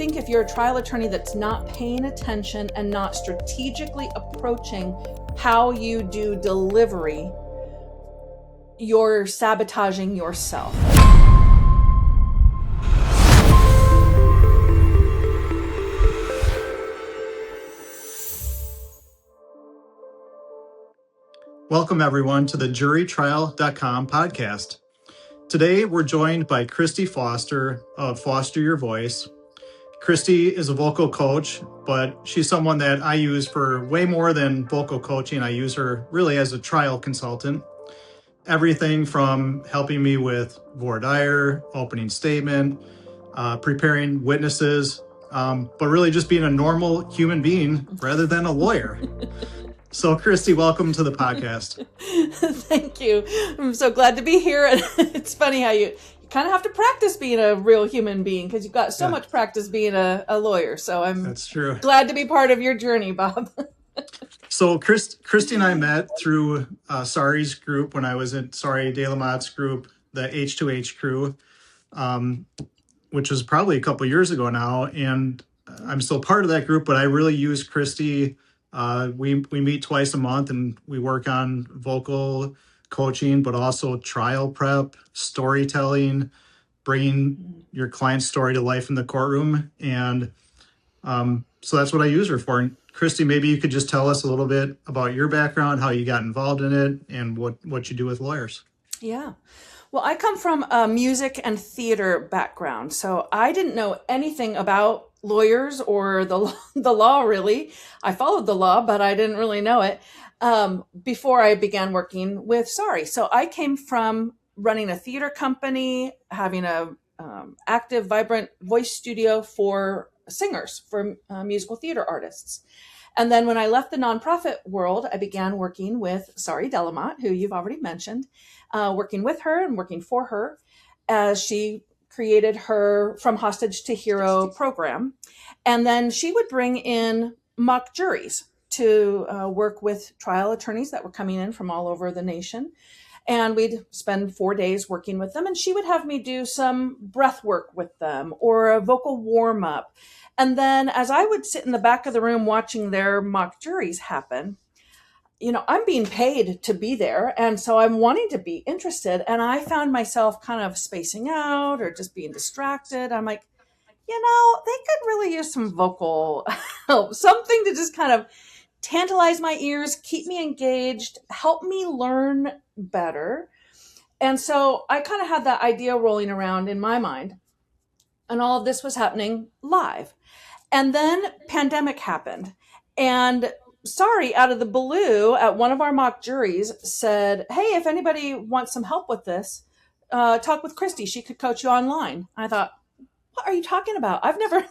think if you're a trial attorney that's not paying attention and not strategically approaching how you do delivery, you're sabotaging yourself. Welcome, everyone, to the jurytrial.com podcast. Today, we're joined by Kristi Foster of Foster Your Voice. Kristi is a vocal coach, but she's someone that I use for way more than vocal coaching. I use her really as a trial consultant. Everything from helping me with voir dire, opening statement, preparing witnesses, but really just being a normal human being rather than a lawyer. So, Kristi, welcome to the podcast. Thank you. I'm so glad to be here. And it's funny how you kind of have to practice being a real human being because you've got so much practice being a lawyer. So That's true. Glad to be part of your journey, Bob. So Kristi and I met through Sari's group when I was in Sari De La Motte's group, the H2H crew, which was probably a couple years ago now. And I'm still part of that group, but I really use Kristi. We meet twice a month and we work on vocal coaching, but also trial prep, storytelling, bringing your client's story to life in the courtroom. And so that's what I use her for. And Kristi, maybe you could just tell us a little bit about your background, how you got involved in it, and what you do with lawyers. Yeah. Well, I come from a music and theater background, so I didn't know anything about lawyers or the law, really. I followed the law, but I didn't really know it before I began working with Sari. So I came from running a theater company, having a active, vibrant voice studio for singers, for musical theater artists. And then when I left the nonprofit world, I began working with Sari De La Motte, who you've already mentioned, working with her and working for her as she created her From Hostage to Hero program. And then she would bring in mock juries to work with trial attorneys that were coming in from all over the nation. And we'd spend 4 days working with them. And she would have me do some breath work with them or a vocal warm up. And then as I would sit in the back of the room watching their mock juries happen, I'm being paid to be there. And so I'm wanting to be interested. And I found myself kind of spacing out or just being distracted. I'm like, they could really use some vocal help, something to just kind of tantalize my ears, keep me engaged, help me learn better. And so I kind of had that idea rolling around in my mind. And all of this was happening live. And then pandemic happened. And Sari, out of the blue, at one of our mock juries said, hey, if anybody wants some help with this, talk with Kristi. She could coach you online. I thought, what are you talking about? I've never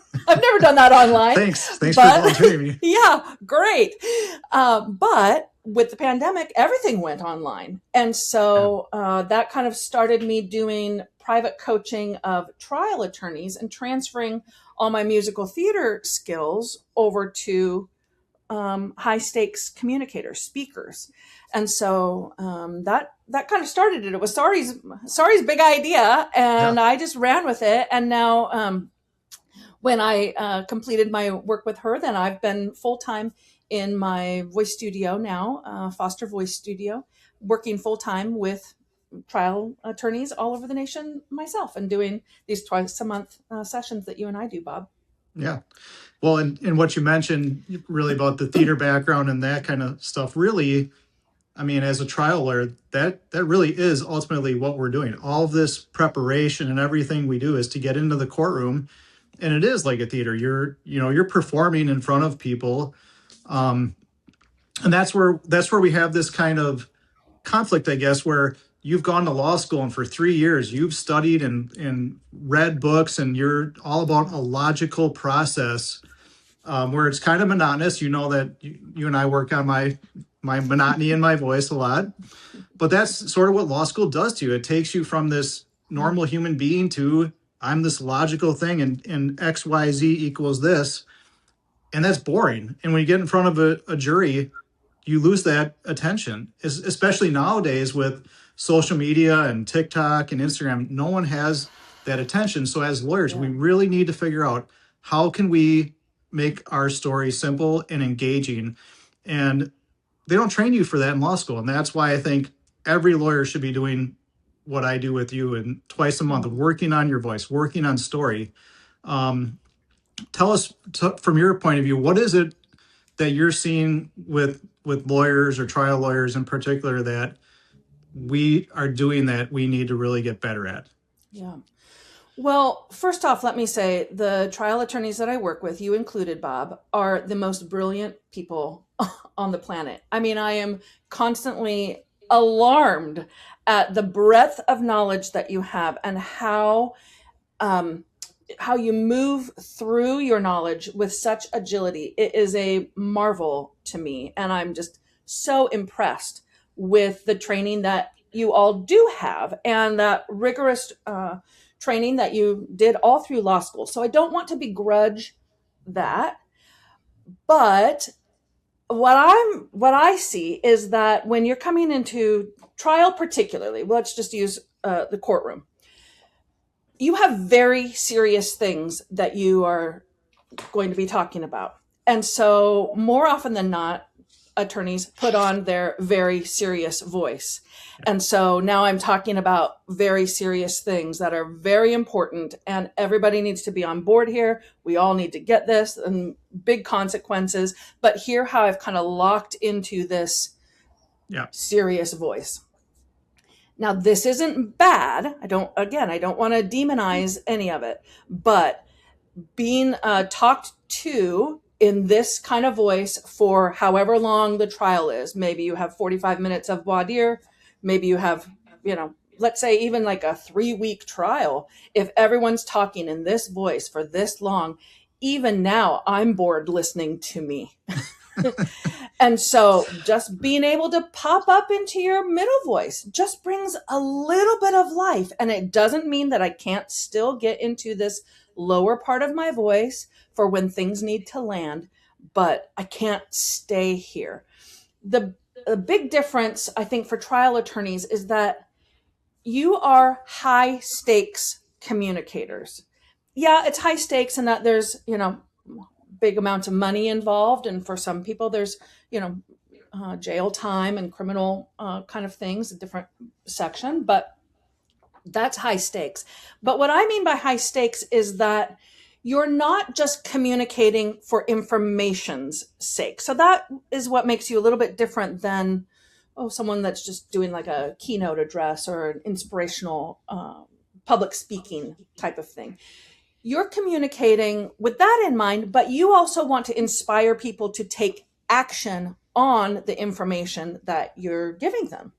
done that online. Thanks for volunteering me. Yeah, great. But with the pandemic, everything went online. And so that kind of started me doing private coaching of trial attorneys and transferring all my musical theater skills over to high stakes communicators, speakers. And so that kind of started it. It was Sari's big idea, and I just ran with it. And now when I completed my work with her, then I've been full-time in my voice studio now, Foster Voice Studio, working full-time with trial attorneys all over the nation myself and doing these twice a month sessions that you and I do, Bob. Yeah. Well, and what you mentioned really about the theater background and that kind of stuff, really, I mean, as a trial lawyer, that really is ultimately what we're doing. All of this preparation and everything we do is to get into the courtroom, and it is like a theater. You're performing in front of people, and that's where we have this kind of conflict, I guess, where you've gone to law school and for 3 years you've studied and read books and you're all about a logical process where it's kind of monotonous. You know that you and I work on my monotony in my voice a lot, but that's sort of what law school does to you. It takes you from this normal human being to I'm this logical thing and X, Y, Z equals this. And that's boring. And when you get in front of a jury, you lose that attention, especially nowadays with social media and TikTok and Instagram. No one has that attention. So as lawyers, we really need to figure out how can we make our story simple and engaging? And they don't train you for that in law school. And that's why I think every lawyer should be doing what I do with you, and twice a month, working on your voice, working on story. Um, Tell us from your point of view, what is it that you're seeing with lawyers or trial lawyers in particular that we are doing that we need to really get better at? Yeah. Well, first off, let me say the trial attorneys that I work with, you included, Bob, are the most brilliant people on the planet. I mean, I am constantly alarmed at the breadth of knowledge that you have and how you move through your knowledge with such agility. It is a marvel to me, and I'm just so impressed with the training that you all do have and that rigorous training that you did all through law school. So I don't want to begrudge that, but what I see is that when you're coming into trial, particularly, let's just use the courtroom, you have very serious things that you are going to be talking about. And so more often than not, attorneys put on their very serious voice. And so now I'm talking about very serious things that are very important, and everybody needs to be on board here. We all need to get this, and big consequences. But hear how I've kind of locked into this serious voice. Now, this isn't bad. I don't want to demonize any of it, but being talked to in this kind of voice for however long the trial is, maybe you have 45 minutes of voir dire, maybe you have, let's say even like a 3-week trial. If everyone's talking in this voice for this long, even now I'm bored listening to me. And so just being able to pop up into your middle voice just brings a little bit of life. And it doesn't mean that I can't still get into this lower part of my voice for when things need to land, but I can't stay here. The big difference, I think, for trial attorneys is that you are high stakes communicators. Yeah, it's high stakes in that there's, big amounts of money involved. And for some people, there's, jail time and criminal kind of things, a different section, but that's high stakes. But what I mean by high stakes is that you're not just communicating for information's sake. So that is what makes you a little bit different than, someone that's just doing like a keynote address or an inspirational public speaking type of thing. You're communicating with that in mind, but you also want to inspire people to take action on the information that you're giving them.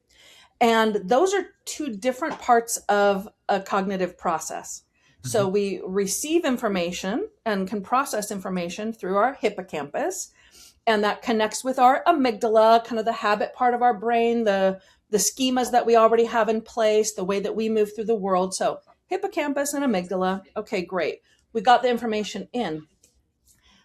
And those are two different parts of a cognitive process. Mm-hmm. So we receive information and can process information through our hippocampus, and that connects with our amygdala, kind of the habit part of our brain, the schemas that we already have in place, the way that we move through the world. So hippocampus and amygdala. Okay, great. We got the information in.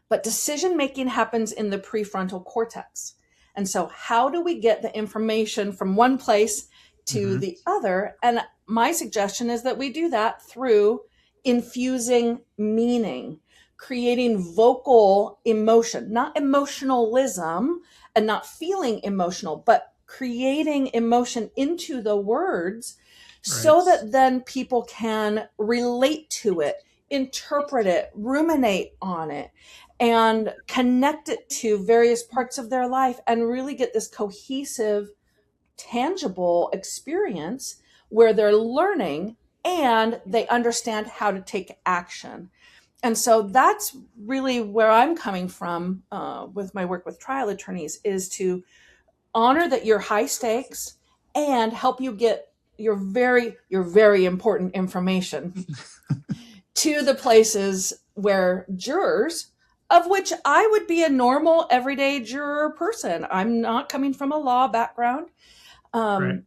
But decision-making happens in the prefrontal cortex. And so how do we get the information from one place to the other? And my suggestion is that we do that through infusing meaning, creating vocal emotion, not emotionalism and not feeling emotional, but creating emotion into the words. Right. So that then people can relate to it, interpret it, ruminate on it, and connect it to various parts of their life and really get this cohesive, tangible experience where they're learning and they understand how to take action. And so that's really where I'm coming from with my work with trial attorneys, is to honor that you're high stakes and help you get your very important information to the places where jurors, of which I would be a normal, everyday juror person. I'm not coming from a law background. Right.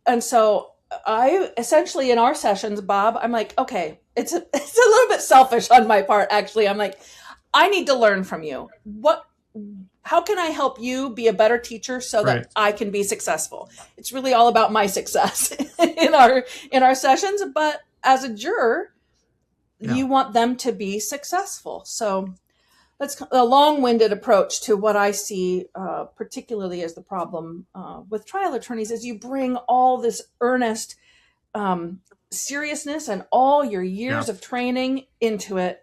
And so I essentially, in our sessions, Bob, I'm like, okay, it's a little bit selfish on my part, actually. I'm like, I need to learn from you. How can I help you be a better teacher so that I can be successful? It's really all about my success in our sessions. But as a juror, Yeah. you want them to be successful. So that's a long-winded approach to what I see, particularly as the problem with trial attorneys, is you bring all this earnest um, seriousness and all your Yeah. years of training into it,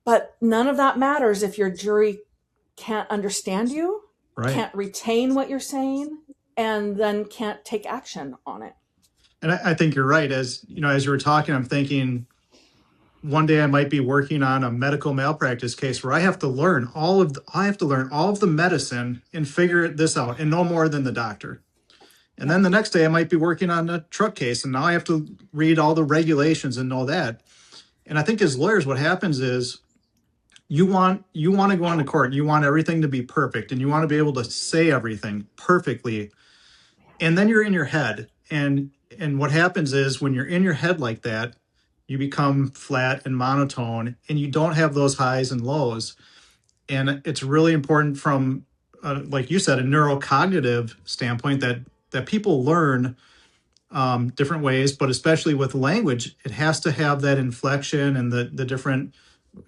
but none of that matters if your jury can't understand you, Right. can't retain what you're saying, and then can't take action on it. And I think you're right. As you know, as you were talking, I'm thinking one day I might be working on a medical malpractice case where I have to learn all of the medicine and figure this out and know more than the doctor. And Yeah. then the next day I might be working on a truck case and now I have to read all the regulations and know that. And I think as lawyers, what happens is you want to go into court, you want everything to be perfect and you want to be able to say everything perfectly. And then you're in your head. And what happens is when you're in your head like that, you become flat and monotone and you don't have those highs and lows. And it's really important from like you said, a neurocognitive standpoint that people learn different ways, but especially with language, it has to have that inflection and the different,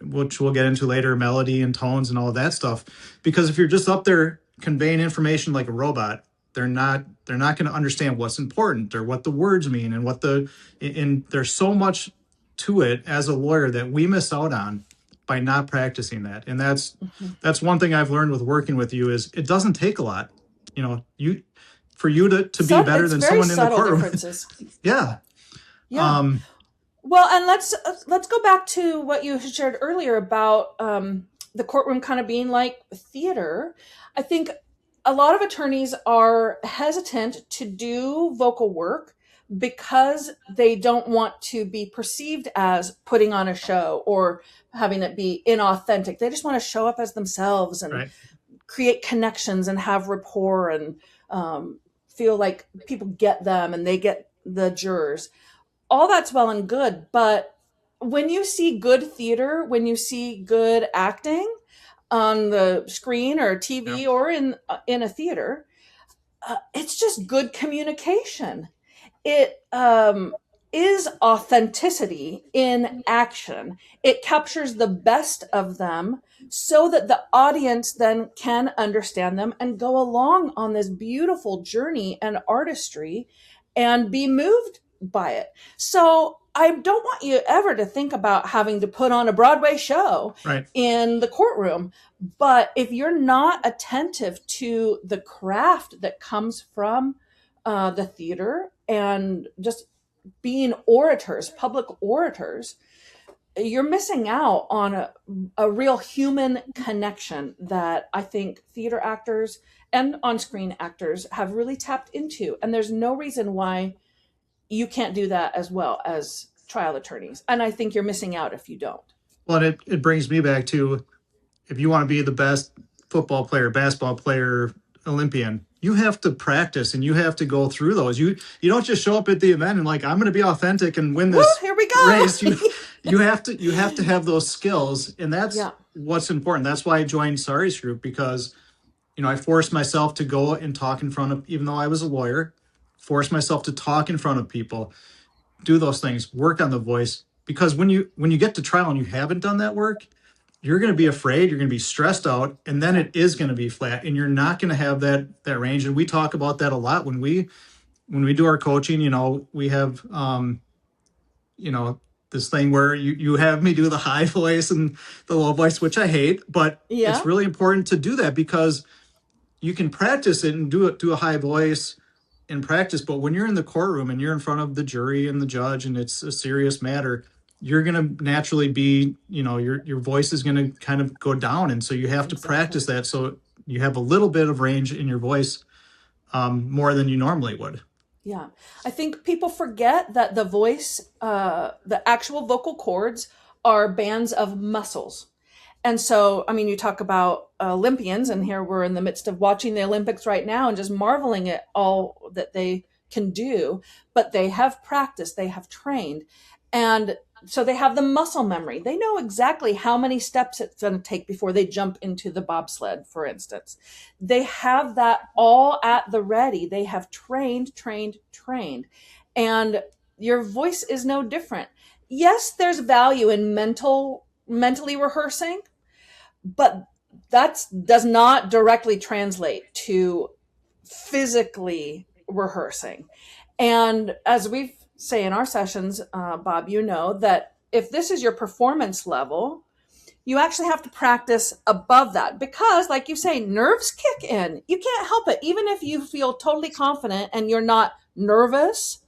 which we'll get into later, melody and tones and all of that stuff. Because if you're just up there conveying information like a robot, they're not going to understand what's important or what the words mean and and there's so much to it as a lawyer that we miss out on by not practicing that. And that's one thing I've learned with working with you is it doesn't take a lot. For you to be better It's than very someone in the subtle courtroom. differences. Yeah. Yeah. Well, and let's go back to what you shared earlier about the courtroom kind of being like theater. I think a lot of attorneys are hesitant to do vocal work because they don't want to be perceived as putting on a show or having it be inauthentic. They just want to show up as themselves and Right. create connections and have rapport and feel like people get them and they get the jurors. All that's well and good, but when you see good theater, when you see good acting on the screen or Yeah. TV or in a theater, it's just good communication. It is authenticity in action. It captures the best of them so that the audience then can understand them and go along on this beautiful journey and artistry and be moved by it. So I don't want you ever to think about having to put on a Broadway show Right. in the courtroom. But if you're not attentive to the craft that comes from the theater and just being orators, public orators, you're missing out on a real human connection that I think theater actors and on-screen actors have really tapped into. And there's no reason why you can't do that as well as trial attorneys. And I think you're missing out if you don't. Well, and it brings me back to if you want to be the best football player, basketball player, Olympian, you have to practice and you have to go through those. You don't just show up at the event and like I'm going to be authentic and win this Here we go. race. You have to have those skills, and that's Yeah. what's important. That's why I joined Sari's group because I forced myself to go and talk in front of, even though I was a lawyer, force myself to talk in front of people, do those things, work on the voice. Because when you get to trial and you haven't done that work, you're going to be afraid, you're going to be stressed out, and then it is going to be flat, and you're not going to have that range. And we talk about that a lot when we do our coaching. We have this thing where you have me do the high voice and the low voice, which I hate, but Yeah. it's really important to do that because you can practice it and do a high voice in practice. But when you're in the courtroom and you're in front of the jury and the judge and it's a serious matter, you're going to naturally be, your voice is going to kind of go down. And so you have to practice that. So you have a little bit of range in your voice more than you normally would. Yeah. I think people forget that the voice, the actual vocal cords are bands of muscles. And so, I mean, you talk about Olympians, and here we're in the midst of watching the Olympics right now and just marveling at all that they can do, but they have practiced, they have trained. And so they have the muscle memory. They know exactly how many steps it's going to take before they jump into the bobsled, for instance. They have that all at the ready. They have trained. And your voice is no different. yes, there's value in mentally rehearsing, but that does not directly translate to physically rehearsing. And as we say in our sessions, Bob, you know that if this is your performance level, you actually have to practice above that because, like you say, nerves kick in. You can't help it. Even if you feel totally confident and you're not nervous,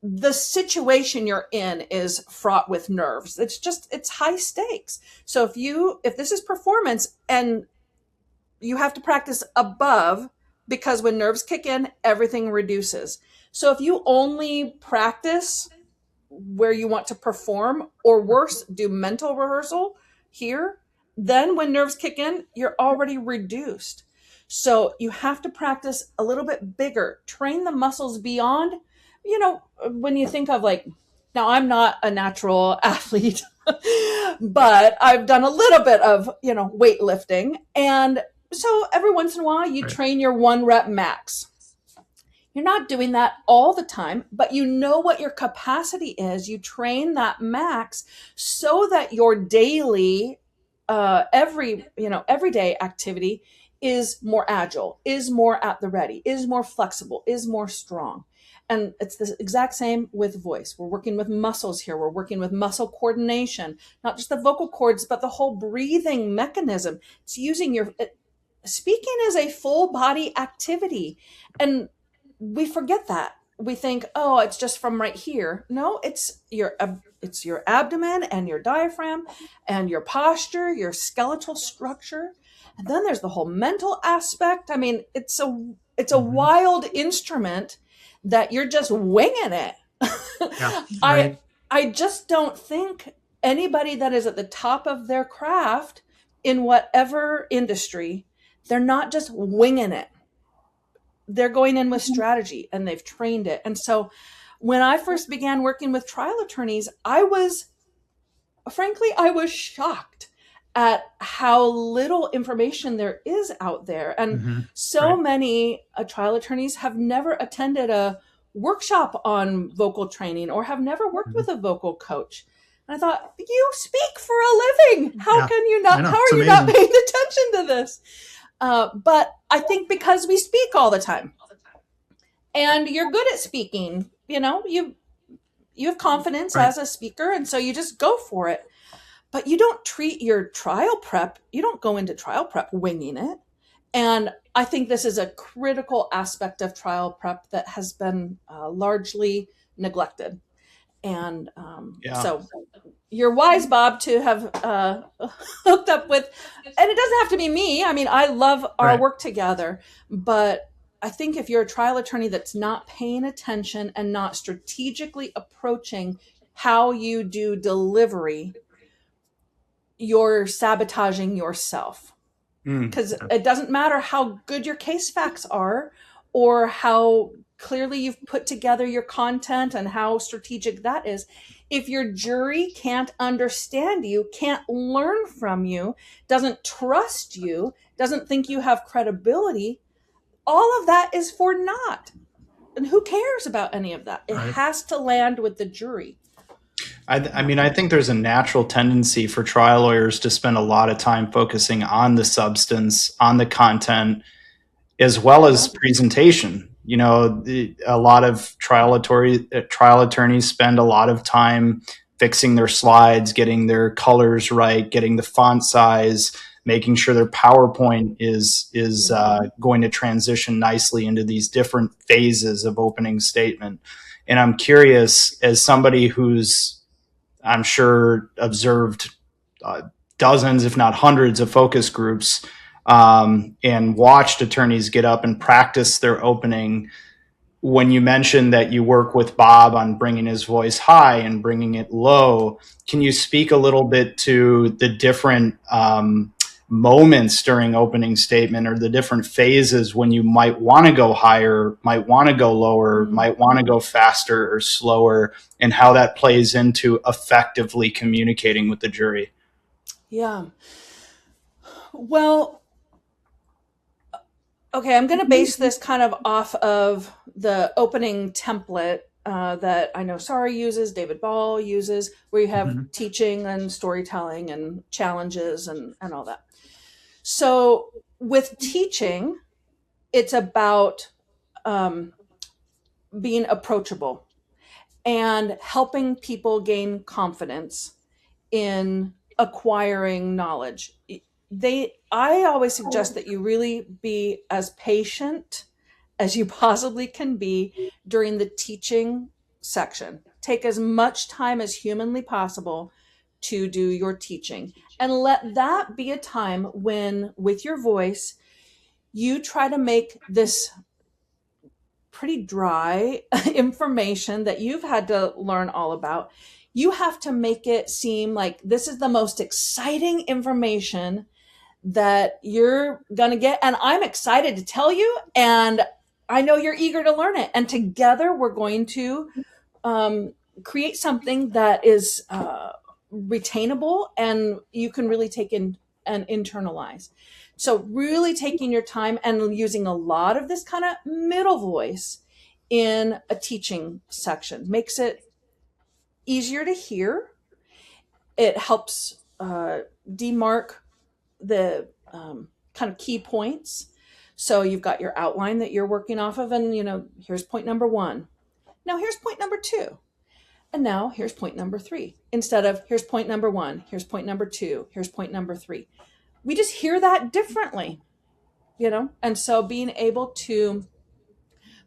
the situation you're in is fraught with nerves. It's high stakes. So if this is performance and you have to practice above, because when nerves kick in, everything reduces. So if you only practice where you want to perform, or worse, do mental rehearsal here, then when nerves kick in, you're already reduced. So you have to practice a little bit bigger, train the muscles beyond, when you think of like, now I'm not a natural athlete, but I've done a little bit of, weightlifting. And so every once in a while you train your 1 rep max. You're not doing that all the time, but you know what your capacity is. You train that max so that your daily, everyday activity is more agile, is more at the ready, is more flexible, is more strong. And it's the exact same with voice. We're working with muscles here. We're working with muscle coordination, not just the vocal cords, but the whole breathing mechanism. It's using speaking is a full body activity. And we forget that. We think, oh, it's just from right here. No, it's your abdomen and your diaphragm and your posture, your skeletal structure. And then there's the whole mental aspect. I mean, it's a wild instrument that you're just winging it. Yeah, right. I just don't think anybody that is at the top of their craft in whatever industry, they're not just winging it. They're going in with strategy and they've trained it. And so when I first began working with trial attorneys, I was shocked at how little information there is out there. And many trial attorneys have never attended a workshop on vocal training or have never worked with a vocal coach. And I thought, you speak for a living. How can you not? How are you not paying attention to this? But I think because we speak all the time and you're good at speaking, you have confidence as a speaker. And so you just go for it, but you don't treat your trial prep. You don't go into trial prep winging it. And I think this is a critical aspect of trial prep that has been largely neglected. And so you're wise, Bob, to have hooked up with, and it doesn't have to be me. I mean, I love our work together, but I think if you're a trial attorney that's not paying attention and not strategically approaching how you do delivery, you're sabotaging yourself. Because it doesn't matter how good your case facts are or how clearly you've put together your content and how strategic that is. If your jury can't understand you, can't learn from you, doesn't trust you, doesn't think you have credibility, all of that is for naught. And who cares about any of that? It has to land with the jury. I think there's a natural tendency for trial lawyers to spend a lot of time focusing on the substance, on the content, as well as presentation. A lot of trial attorneys spend a lot of time fixing their slides, getting their colors right, getting the font size, making sure their PowerPoint is going to transition nicely into these different phases of opening statement. And I'm curious, as somebody who's, I'm sure, observed dozens, if not hundreds, of focus groups and watched attorneys get up and practice their opening. When you mentioned that you work with Bob on bringing his voice high and bringing it low, can you speak a little bit to the different moments during opening statement or the different phases when you might want to go higher, might want to go lower, might want to go faster or slower, and how that plays into effectively communicating with the jury? Yeah. Well, okay, I'm going to base this kind of off of the opening template that I know Sari uses, David Ball uses, where you have Mhm. teaching and storytelling and challenges and all that. So with teaching, it's about being approachable and helping people gain confidence in acquiring knowledge. I always suggest that you really be as patient as you possibly can be during the teaching section. Take as much time as humanly possible to do your teaching, and let that be a time when, with your voice, you try to make this pretty dry information that you've had to learn all about. You have to make it seem like this is the most exciting information that you're going to get. And I'm excited to tell you. And I know you're eager to learn it. And together we're going to create something that is retainable and you can really take in and internalize. So really taking your time and using a lot of this kind of middle voice in a teaching section makes it easier to hear. It helps demark the kind of key points. So you've got your outline that you're working off of, and here's point number 1. Now here's point number 2. And now here's point number 3. Instead of here's point number 1, here's point number 2, here's point number 3. We just hear that differently, And so being able to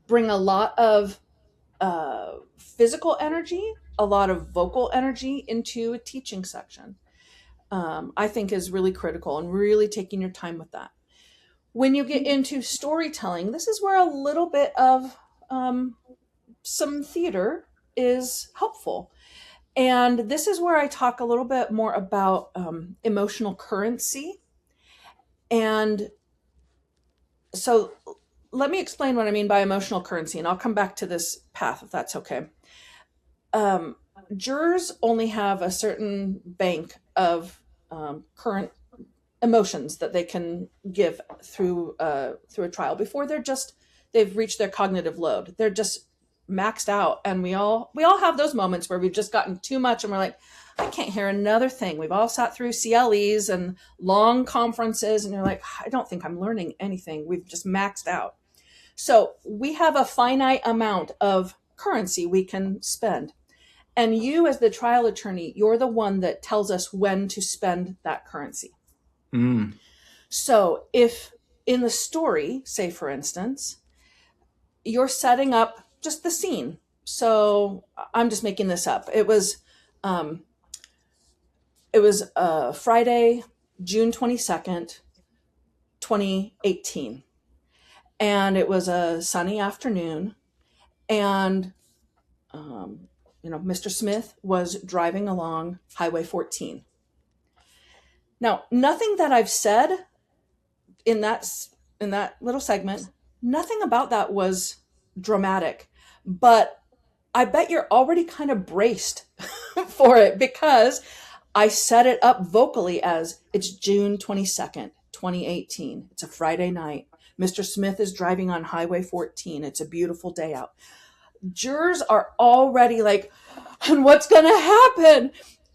bring a lot of physical energy, a lot of vocal energy into a teaching section, I think is really critical, and really taking your time with that. When you get into storytelling, this is where a little bit of some theater is helpful. And this is where I talk a little bit more about emotional currency. And so let me explain what I mean by emotional currency, and I'll come back to this path if that's okay. Jurors only have a certain bank of current emotions that they can give through a trial before they've reached their cognitive load. They're just maxed out, and we all have those moments where we've just gotten too much and we're like, I can't hear another thing. We've all sat through CLEs and long conferences and you're like, I don't think I'm learning anything. We've just maxed out. So we have a finite amount of currency we can spend. And you, as the trial attorney, you're the one that tells us when to spend that currency. So if in the story, say for instance, you're setting up just the scene. So I'm just making this up. It was Friday, June 22nd, 2018. And it was a sunny afternoon. And, Mr. Smith was driving along Highway 14. Now, nothing that I've said in that little segment, nothing about that was dramatic, but I bet you're already kind of braced for it, because I set it up vocally as it's June 22nd, 2018. It's a Friday night. Mr. Smith is driving on Highway 14. It's a beautiful day out. Jurors are already like, and what's going to happen?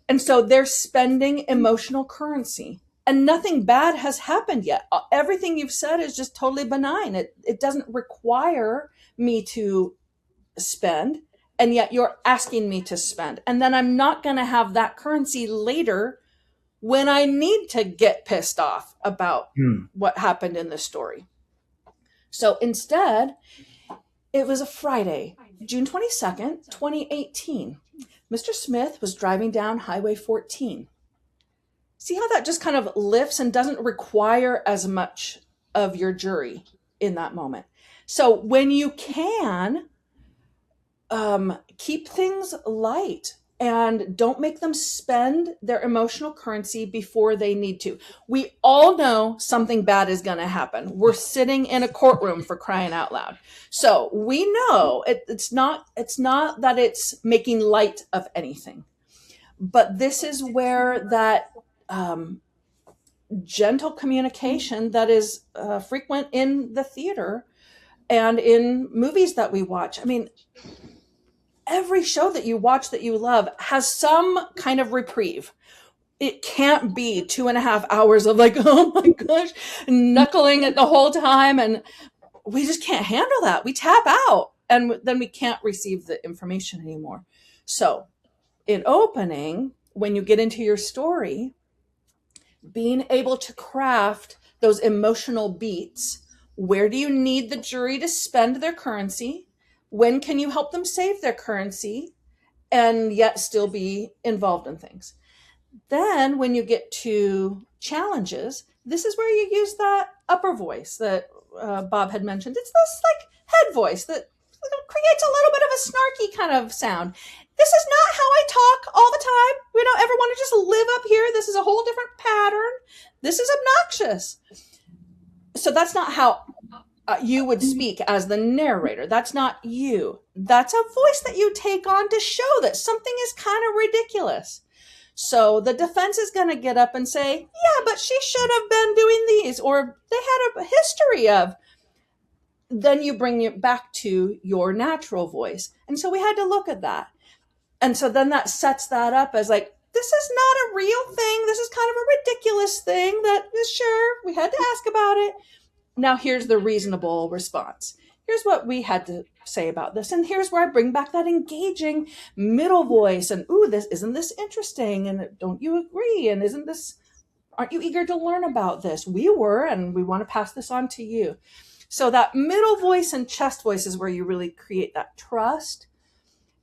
And so they're spending emotional currency, and nothing bad has happened yet. Everything you've said is just totally benign. It doesn't require me to spend, and yet you're asking me to spend. And then I'm not going to have that currency later when I need to get pissed off about what happened in the story. So instead, it was a Friday, June 22nd, 2018. Mr. Smith was driving down Highway 14. See how that just kind of lifts and doesn't require as much of your jury in that moment. So when you can, keep things light and don't make them spend their emotional currency before they need to. We all know something bad is going to happen. We're sitting in a courtroom, for crying out loud. So we know it's not that it's making light of anything, but this is where that gentle communication that is frequent in the theater and in movies that we watch. I mean, every show that you watch that you love has some kind of reprieve. It can't be 2.5 hours of like, oh my gosh, knuckling it the whole time. And we just can't handle that. We tap out and then we can't receive the information anymore. So in opening, when you get into your story, being able to craft those emotional beats. Where do you need the jury to spend their currency? When can you help them save their currency and yet still be involved in things? Then when you get to challenges, this is where you use that upper voice that Bob had mentioned. It's this like head voice that creates a little bit of a snarky kind of sound. This is not how I talk all the time. We don't ever want to just live up here. This is a whole different pattern. This is obnoxious. So that's not how you would speak as the narrator. That's not you. That's a voice that you take on to show that something is kind of ridiculous. So the defense is going to get up and say, yeah, but she should have been doing these, or they had a history of. Then you bring it back to your natural voice. And so we had to look at that. And so then that sets that up as like, this is not a real thing. This is kind of a ridiculous thing that is sure, we had to ask about it. Now here's the reasonable response. Here's what we had to say about this. And here's where I bring back that engaging middle voice. And, ooh, isn't this interesting? And don't you agree? And aren't you eager to learn about this? We were, and we want to pass this on to you. So that middle voice and chest voice is where you really create that trust.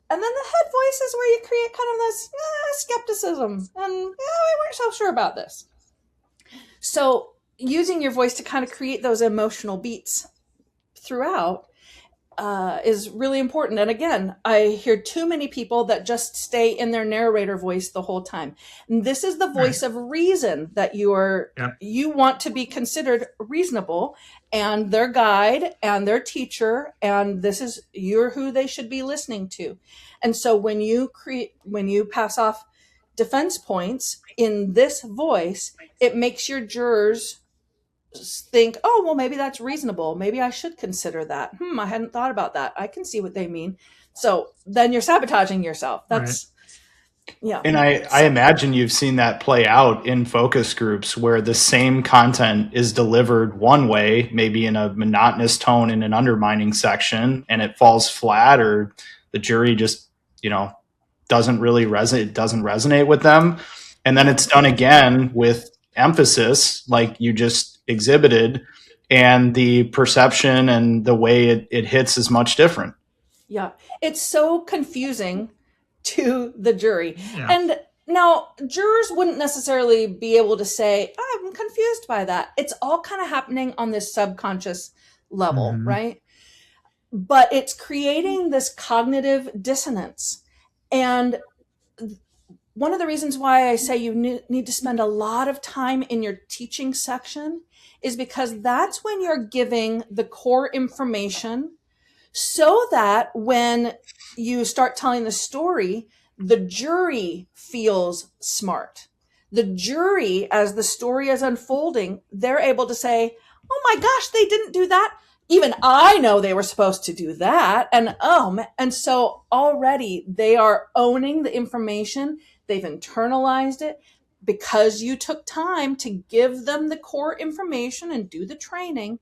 And then the head voice is where you create kind of this skepticism. And we weren't so sure about this. So using your voice to kind of create those emotional beats throughout is really important. And again, I hear too many people that just stay in their narrator voice the whole time. And this is the voice of reason that you want to be considered reasonable, and their guide and their teacher, and you're who they should be listening to. And so when you pass off defense points in this voice, it makes your jurors think, oh, well, maybe that's reasonable. Maybe I should consider that. I hadn't thought about that. I can see what they mean. So then you're sabotaging yourself. That's, yeah. And I imagine you've seen that play out in focus groups where the same content is delivered one way, maybe in a monotonous tone in an undermining section, and it falls flat, or the jury just, doesn't resonate with them. And then it's done again with emphasis, like you just exhibited, and the perception and the way it hits is much different. Yeah. It's so confusing to the jury. Yeah. And now jurors wouldn't necessarily be able to say, oh, I'm confused by that. It's all kind of happening on this subconscious level, right? But it's creating this cognitive dissonance. And one of the reasons why I say you need to spend a lot of time in your teaching section is because that's when you're giving the core information, so that when you start telling the story, the jury feels smart. The jury, as the story is unfolding, they're able to say, oh my gosh, they didn't do that. Even I know they were supposed to do that. And so already they are owning the information. They've internalized it because you took time to give them the core information and do the training.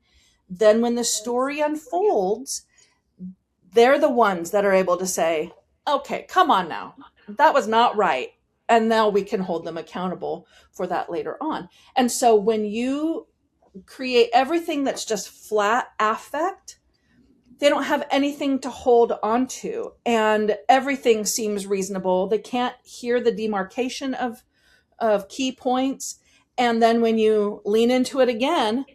Then when the story unfolds, they're the ones that are able to say, okay, come on now, that was not right. And now we can hold them accountable for that later on. And so when you create everything that's just flat affect, they don't have anything to hold on to, and everything seems reasonable. They can't hear the demarcation of key points. And then when you lean into it again,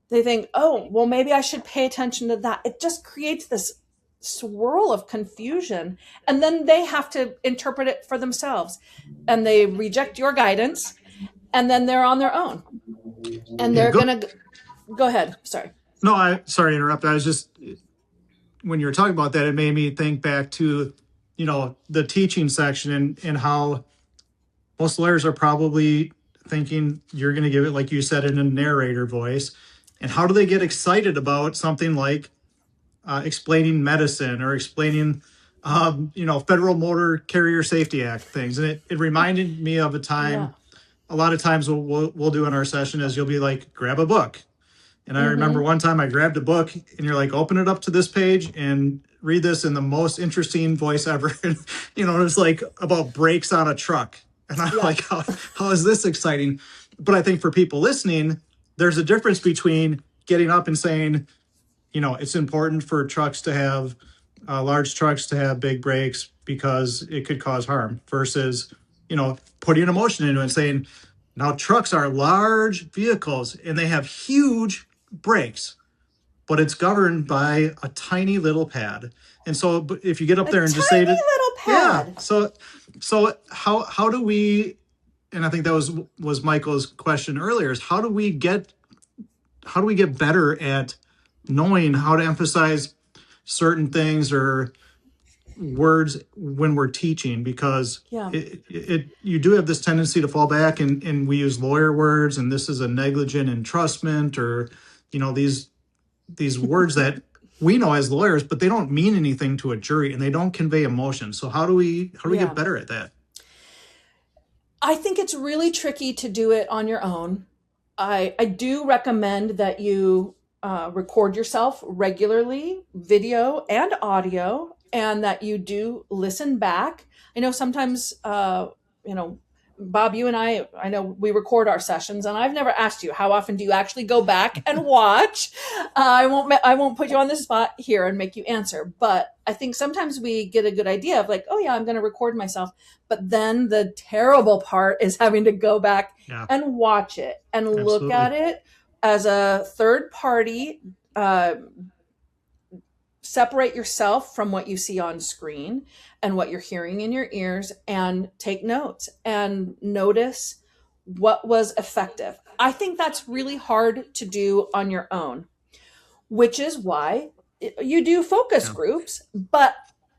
they think, oh, well, maybe I should pay attention to that. It just creates this swirl of confusion. And then they have to interpret it for themselves. And they reject your guidance. And then they're on their own. And they're going to go ahead. Sorry. No, sorry to interrupt. I was just, when you were talking about that, it made me think back to, the teaching section and how most lawyers are probably thinking you're going to give it, like you said, in a narrator voice. And how do they get excited about something like explaining medicine or explaining Federal Motor Carrier Safety Act things. And it reminded me of a Yeah. time, a lot of times what we'll do in our session is you'll be like, grab a book. And I remember one time I grabbed a book and you're like, open it up to this page and read this in the most interesting voice ever. And, it was like about brakes on a truck. And I'm like, how is this exciting? But I think for people listening, there's a difference between getting up and saying, it's important for trucks to have large trucks to have big brakes because it could cause harm versus, putting emotion into it and saying, now trucks are large vehicles and they have huge brakes, but it's governed by a tiny little pad. And so if you get up there and just say, little yeah, pad. so how do we, and I think that was Michael's question earlier, is how do we get better at knowing how to emphasize certain things or words when we're teaching? Because Yeah. you do have this tendency to fall back and we use lawyer words, and this is a negligent entrustment, or these words that we know as lawyers, but they don't mean anything to a jury and they don't convey emotion. So how do we get better at that? I think it's really tricky to do it on your own. I do recommend that you record yourself regularly, video and audio, and that you do listen back. I know sometimes, Bob, you and I know we record our sessions, and I've never asked you, how often do you actually go back and watch? I won't put you on the spot here and make you answer, but I think sometimes we get a good idea of like, oh yeah, I'm going to record myself. But then the terrible part is having to go back and watch it and look at it as a third party. Separate yourself from what you see on screen and what you're hearing in your ears, and take notes and notice what was effective. I think that's really hard to do on your own, which is why you do focus groups. But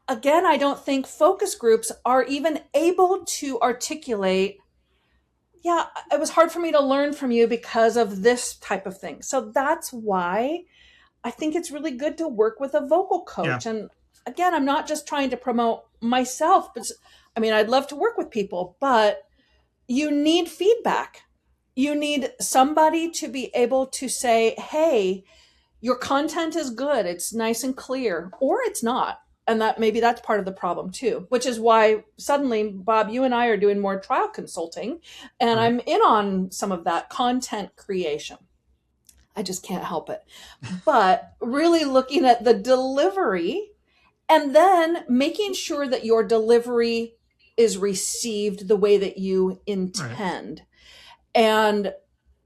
again, I don't think focus groups are even able to articulate, yeah, it was hard for me to learn from you because of this type of thing. So that's why I think it's really good to work with a vocal coach. Yeah. And again, I'm not just trying to promote myself, but I'd love to work with people, but you need feedback. You need somebody to be able to say, hey, your content is good. It's nice and clear, or it's not. And that's part of the problem too, which is why suddenly, Bob, you and I are doing more trial consulting, and I'm in on some of that content creation. I just can't help it. But really looking at the delivery and then making sure that your delivery is received the way that you intend. Right. And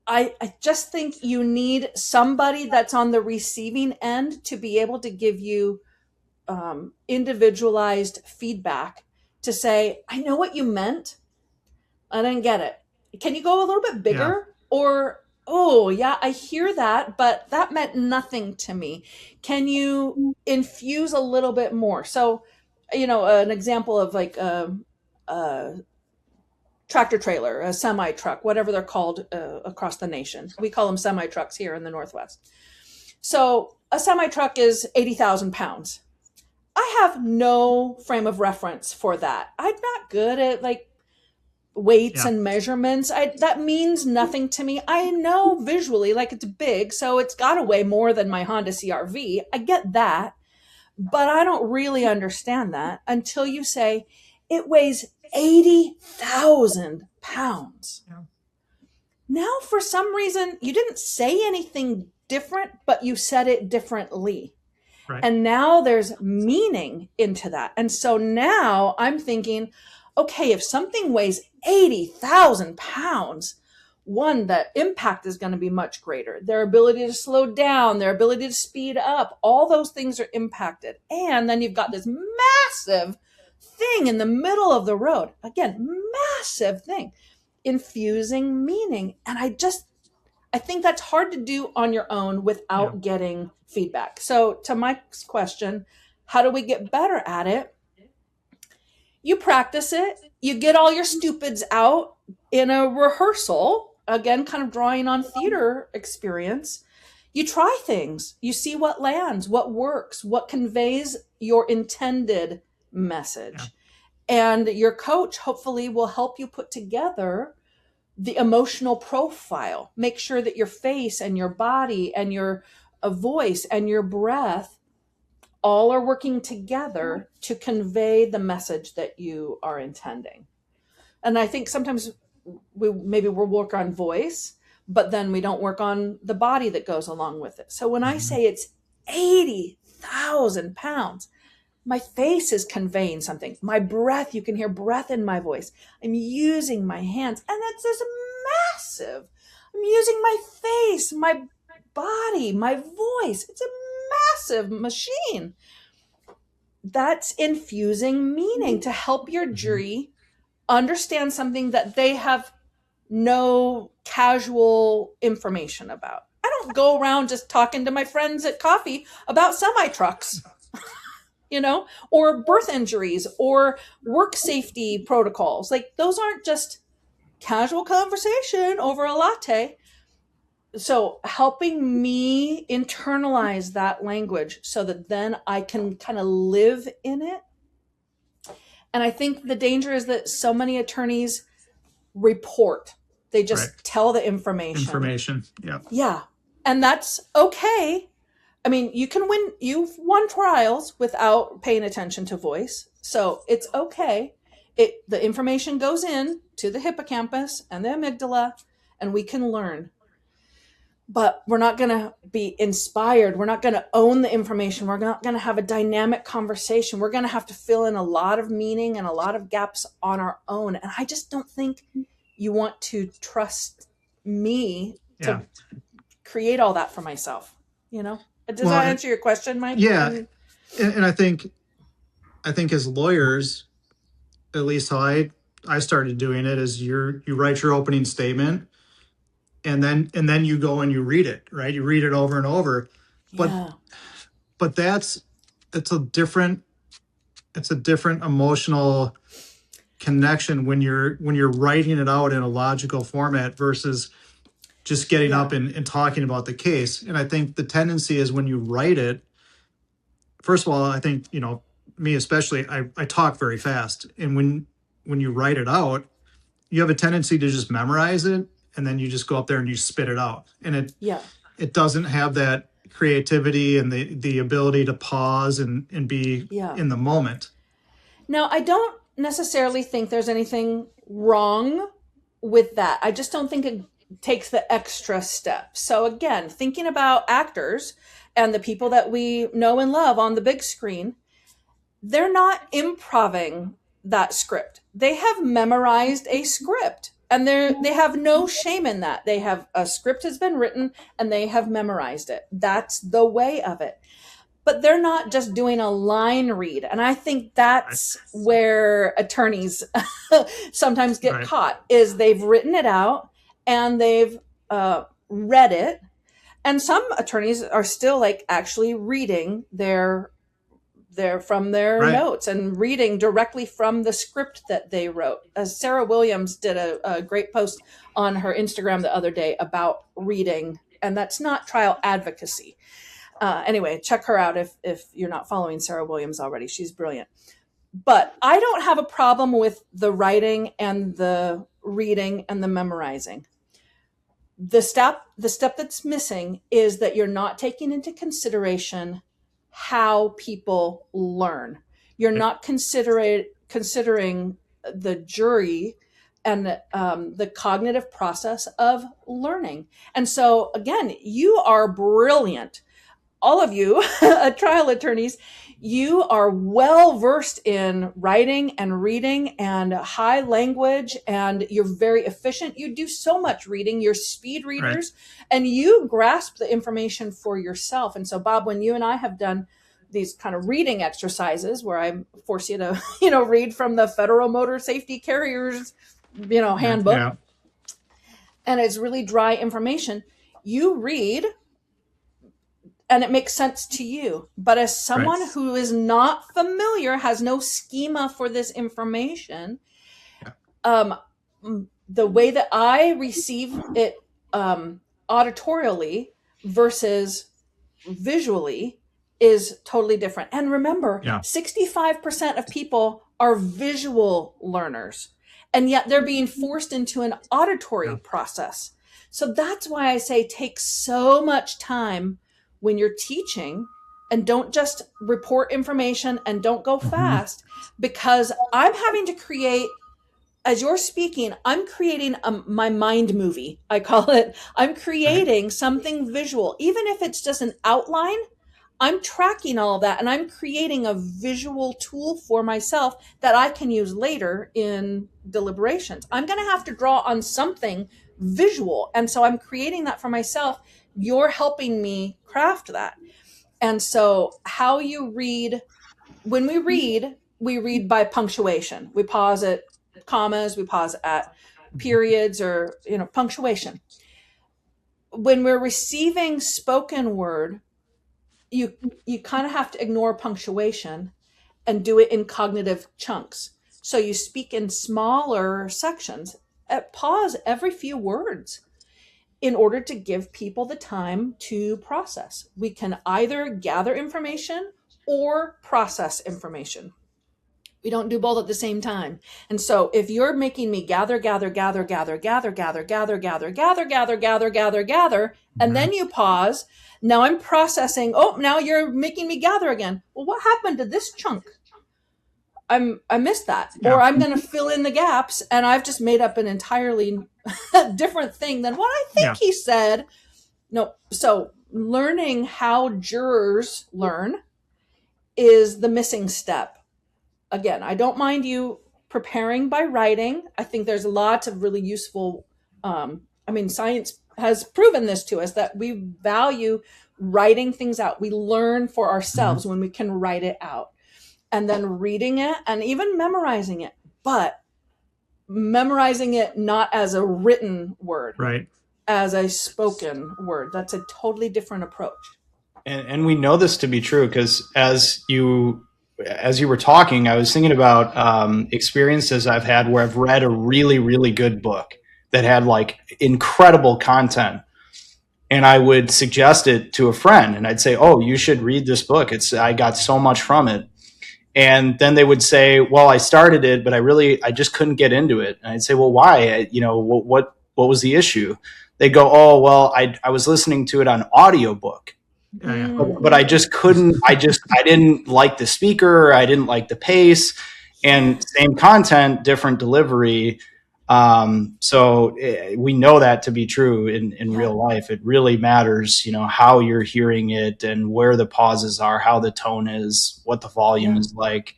I just think you need somebody that's on the receiving end to be able to give you individualized feedback to say, I know what you meant. I didn't get it. Can you go a little bit bigger? Or, oh yeah, I hear that, but that meant nothing to me. Can you infuse a little bit more? So, an example of like a tractor trailer, a semi truck, whatever they're called across the nation. We call them semi trucks here in the Northwest. So a semi truck is 80,000 pounds. I have no frame of reference for that. I'm not good at like weights and measurements. That means nothing to me. I know visually like it's big, so it's got to weigh more than my Honda CRV. I get that, but I don't really understand that until you say it weighs 80,000 pounds. Yeah. Now, for some reason, you didn't say anything different, but you said it differently. Right. And now there's meaning into that. And so now I'm thinking, okay, if something weighs 80,000 pounds, one, the impact is going to be much greater. Their ability to slow down, their ability to speed up, all those things are impacted. And then you've got this massive thing in the middle of the road. Again, massive thing, infusing meaning. And I think that's hard to do on your own without getting feedback. So to Mike's question, how do we get better at it? You practice it. You get all your stupids out in a rehearsal, again, kind of drawing on theater experience. You try things. You see what lands, what works, what conveys your intended message. Yeah. And your coach hopefully will help you put together the emotional profile. Make sure that your face and your body and your voice and your breath all are working together to convey the message that you are intending. And I think sometimes we'll work on voice, but then we don't work on the body that goes along with it. So when I say it's 80,000 pounds, my face is conveying something. My breath, you can hear breath in my voice. I'm using my hands, and it's just massive. I'm using my face, my body, my voice. It's a massive machine. That's infusing meaning to help your jury understand something that they have no casual information about. I don't go around just talking to my friends at coffee about semi trucks, or birth injuries or work safety protocols. Like, those aren't just casual conversation over a latte. So helping me internalize that language so that then I can kind of live in it. And I think the danger is that so many attorneys report. They just tell the information. Yeah. Yeah. And that's okay. I mean, you've won trials without paying attention to voice. So it's okay. The information goes in to the hippocampus and the amygdala, and we can learn. But we're not going to be inspired. We're not going to own the information. We're not going to have a dynamic conversation. We're going to have to fill in a lot of meaning and a lot of gaps on our own. And I just don't think you want to trust me to create all that for myself. Does that answer your question, Mike? Yeah. And I think as lawyers, at least how I started doing it, is you write your opening statement, and then you go and you read it, right? You read it over and over. But it's a different emotional connection when you're writing it out in a logical format versus just getting up and talking about the case. And I think the tendency is when you write it, first of all, I think, me especially, I talk very fast. And when you write it out, you have a tendency to just memorize it, and then you just go up there and you spit it out. And it doesn't have that creativity and the ability to pause and be in the moment. Now, I don't necessarily think there's anything wrong with that. I just don't think it takes the extra step. So again, thinking about actors and the people that we know and love on the big screen, they're not improvising that script. They have memorized a script, and they have no shame in that. They have a script has been written and they have memorized it. That's the way of it. But they're not just doing a line read. And I think that's where attorneys sometimes get caught, is they've written it out and they've read it. And some attorneys are still actually reading from their notes and reading directly from the script that they wrote. Sarah Williams did a great post on her Instagram the other day about reading, and that's not trial advocacy. Anyway, check her out if you're not following Sarah Williams already. She's brilliant. But I don't have a problem with the writing and the reading and the memorizing. The step that's missing is that you're not taking into consideration how people learn. You're not considering the jury and the cognitive process of learning. And so again, you are brilliant. All of you trial attorneys, you are well versed in writing and reading and high language, and you're very efficient. You do so much reading. You're speed readers, and you grasp the information for yourself. And so, Bob, when you and I have done these kind of reading exercises where I force you to, read from the Federal Motor Safety Carriers, handbook, and it's really dry information, you read and it makes sense to you. But as someone who is not familiar, has no schema for this information, the way that I receive it auditorially versus visually is totally different. And remember, Yeah. 65% of people are visual learners, and yet they're being forced into an auditory process. So that's why I say take so much time when you're teaching, and don't just report information and don't go fast, because I'm having to create, as you're speaking, I'm creating my mind movie. I call it. I'm creating something visual, even if it's just an outline. I'm tracking all of that, and I'm creating a visual tool for myself that I can use later in deliberations. I'm going to have to draw on something visual. And so I'm creating that for myself. You're helping me craft that. And so how you read, when we read by punctuation. We pause at commas, we pause at periods, or, punctuation. When we're receiving spoken word, you kind of have to ignore punctuation and do it in cognitive chunks. So you speak in smaller sections, pause every few words in order to give people the time to process. We can either gather information or process information. We don't do both at the same time. And so if you're making me gather, and then you pause, now I'm processing. Oh, now you're making me gather again. Well, what happened to this chunk? I missed that. Yeah. Or I'm going to fill in the gaps, and I've just made up an entirely different thing than what I think he said. No. So learning how jurors learn is the missing step. Again, I don't mind you preparing by writing. I think there's lots of really useful, science has proven this to us, that we value writing things out. We learn for ourselves when we can write it out, and then reading it and even memorizing it, but memorizing it not as a written word, Right. as a spoken word. That's a totally different approach. And we know this to be true because as you were talking, I was thinking about experiences I've had where I've read a really, really good book that had like incredible content. And I would suggest it to a friend and I'd say, oh, you should read this book. I got so much from it. And then they would say, well, I started it, but I just couldn't get into it. And I'd say, well, why? What was the issue? They go, oh, well, I was listening to it on audiobook. But I just couldn't, I didn't like the speaker. I didn't like the pace, and same content, different delivery. So we know that to be true in real life. It really matters, how you're hearing it and where the pauses are, how the tone is, what the volume is like.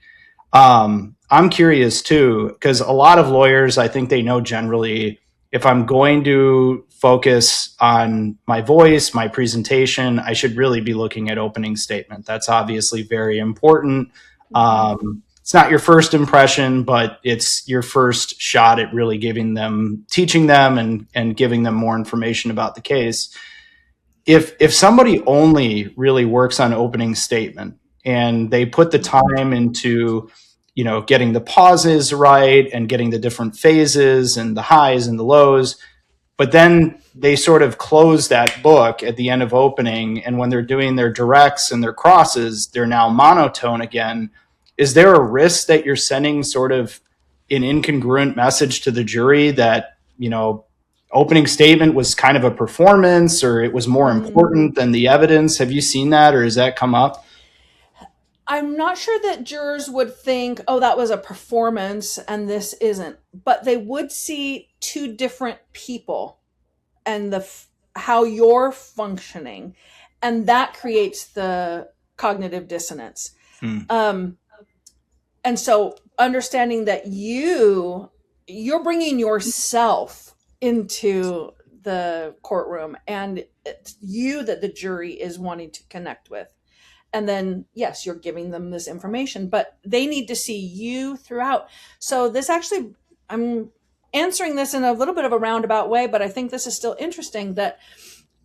I'm curious too, because a lot of lawyers, I think they know generally, if I'm going to focus on my voice, my presentation, I should really be looking at opening statement. That's obviously very important. It's not your first impression, but it's your first shot at really teaching them and giving them more information about the case. If somebody only really works on opening statement and they put the time into getting the pauses right and getting the different phases and the highs and the lows, but then they sort of close that book at the end of opening, and when they're doing their directs and their crosses, they're now monotone again. Is there a risk that you're sending sort of an incongruent message to the jury that, opening statement was kind of a performance, or it was more important than the evidence? Have you seen that, or has that come up? I'm not sure that jurors would think, oh, that was a performance and this isn't, but they would see two different people and how you're functioning, and that creates the cognitive dissonance. And so understanding that you're bringing yourself into the courtroom, and it's you that the jury is wanting to connect with. And then, yes, you're giving them this information, but they need to see you throughout. So this actually, I'm answering this in a little bit of a roundabout way, but I think this is still interesting that,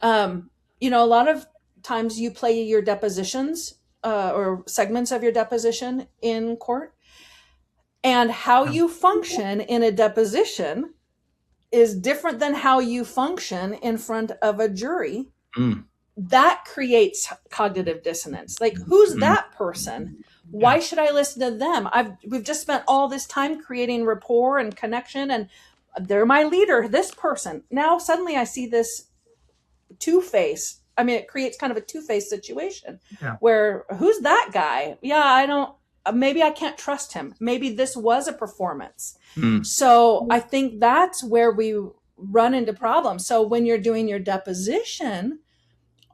a lot of times you play your depositions or segments of your deposition in court, and how you function in a deposition is different than how you function in front of a jury. that creates cognitive dissonance. Like, who's that person? Why should I listen to them? We've just spent all this time creating rapport and connection, and they're my leader, this person. Now suddenly I see this two-face. I mean, it creates kind of a two-face situation where, who's that guy? Yeah, I don't, maybe I can't trust him. Maybe this was a performance. So I think that's where we run into problems. So when you're doing your deposition,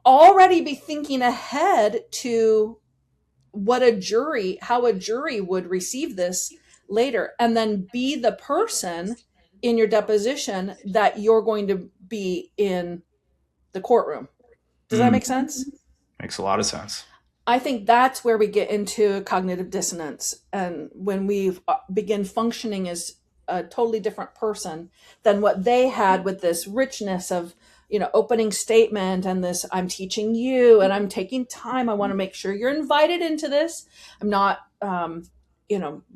already be thinking ahead to how a jury would receive this later, and then be the person in your deposition that you're going to be in the courtroom. Does that make sense? Makes a lot of sense. I think that's where we get into cognitive dissonance, and when we begin functioning as a totally different person than what they had, with this richness of, opening statement and this, I'm teaching you and I'm taking time. I want to make sure you're invited into this. I'm not,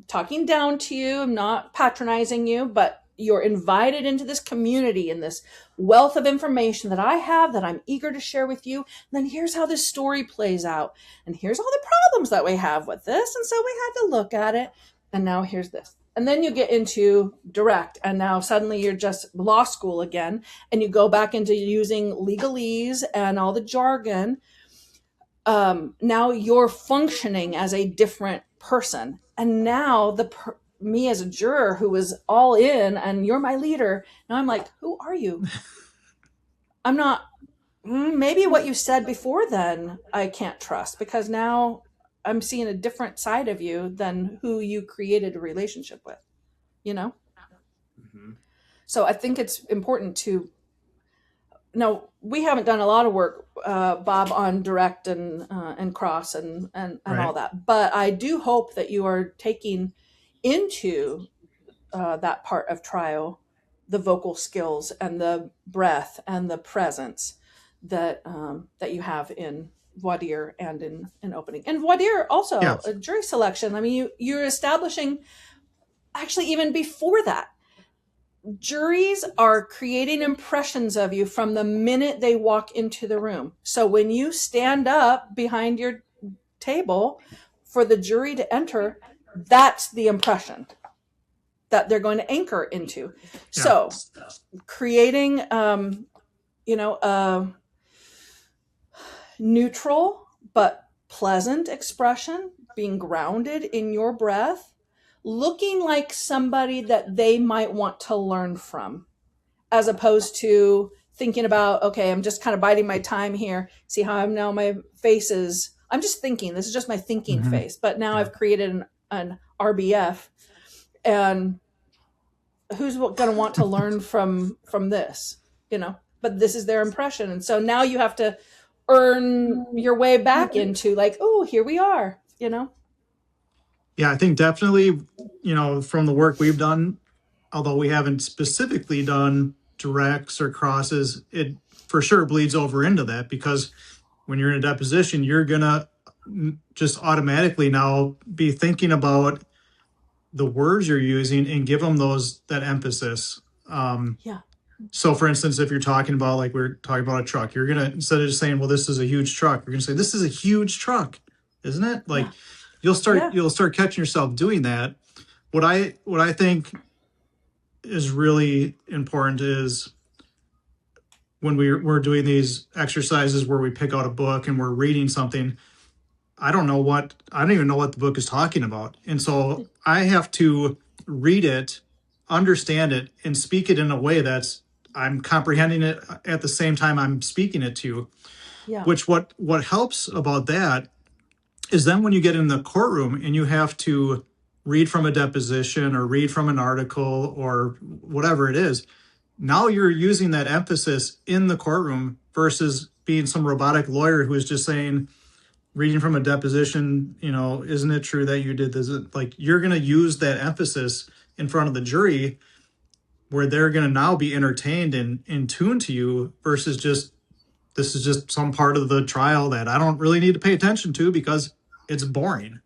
talking down to you. I'm not patronizing you, but you're invited into this community and this wealth of information that I have that I'm eager to share with you. And then here's how this story plays out. And here's all the problems that we have with this. And so we had to look at it. And now here's this. And then you get into direct, and now suddenly you're just law school again, and you go back into using legalese and all the jargon. Now you're functioning as a different person. And now me as a juror who was all in, and you're my leader, now I'm like, who are you? I'm not, maybe what you said before then I can't trust, because now I'm seeing a different side of you than who you created a relationship with, So I think it's important to, no, we haven't done a lot of work, Bob, on direct and cross and all that, but I do hope that you are taking into that part of trial the vocal skills and the breath and the presence that you have in voir dire and in opening. And voir dire also, a jury selection. I mean, you're establishing, actually even before that, juries are creating impressions of you from the minute they walk into the room. So when you stand up behind your table for the jury to enter, that's the impression that they're going to anchor into. So creating, a neutral but pleasant expression, being grounded in your breath, looking like somebody that they might want to learn from, as opposed to thinking about, okay, I'm just kind of biding my time here. See how I'm now, my face is, I'm just thinking, this is just my thinking face, but now I've created an RBF, and who's going to want to learn from this, but this is their impression. And so now you have to earn your way back into, like, oh, here we are, Yeah, I think definitely, from the work we've done, although we haven't specifically done directs or crosses, it for sure bleeds over into that, because when you're in a deposition, you're going to just automatically now be thinking about the words you're using and give them that emphasis. So for instance, if you're talking about, like we're talking about a truck, you're going to, instead of just saying, well, this is a huge truck, you're going to say, this is a huge truck, isn't it? Like you'll start catching yourself doing that. What I think is really important is when we're doing these exercises where we pick out a book and we're reading something, I don't even know what the book is talking about. And so I have to read it, understand it, and speak it in a way that's, I'm comprehending it at the same time I'm speaking it to. Which what helps about that is then when you get in the courtroom and you have to read from a deposition or read from an article or whatever it is, now you're using that emphasis in the courtroom versus being some robotic lawyer who is just saying, reading from a deposition, isn't it true that you did this? Like, you're going to use that emphasis in front of the jury where they're going to now be entertained and in tune to you versus just, this is just some part of the trial that I don't really need to pay attention to because it's boring.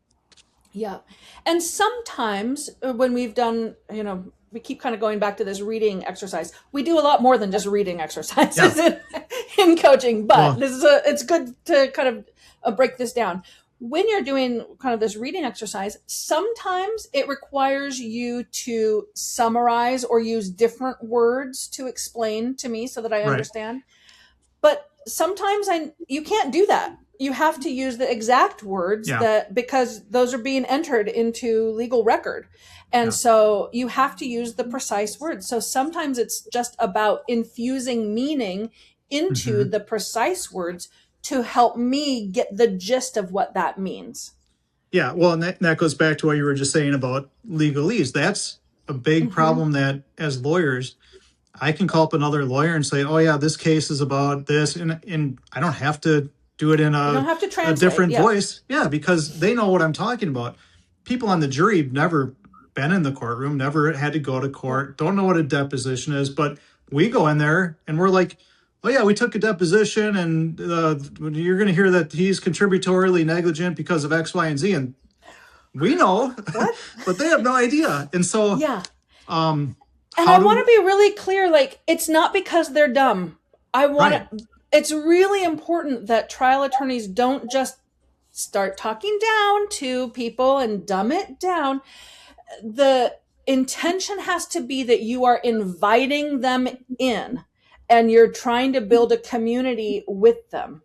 Yeah. And sometimes when we've done, we keep kind of going back to this reading exercise. We do a lot more than just reading exercises in coaching, but Well, it's good to kind of break this down. When you're doing kind of this reading exercise, sometimes it requires you to summarize or use different words to explain to me so that I right. understand. But sometimes you can't do that. You have to use the exact words Yeah. that, because those are being entered into legal record. And Yeah. so you have to use the precise words. So sometimes it's just about infusing meaning into hmm the precise words to help me get the gist of what that means. Yeah. Well, and that goes back to what you were just saying about legalese. That's a big Mm-hmm. problem that as lawyers, I can call up another lawyer and say, "Oh yeah, this case is about this," and I don't have to do it in You don't have to a translate. different Yeah. voice. Yeah, because they know what I'm talking about. People on the jury have never been in the courtroom, never had to go to Yeah. court, don't know what a deposition is, but we go in there and we're like, "Oh yeah, we took a deposition, and you're going to hear that he's contributorily negligent because of X, Y, and Z," and we know, What? but they have no idea. And so, Yeah. um, And how I want to do be really clear, like, it's not because they're dumb. I want right? to, it's really important that trial attorneys don't just start talking down to people and dumb it down. The intention has to be that you are inviting them in and you're trying to build a community with them.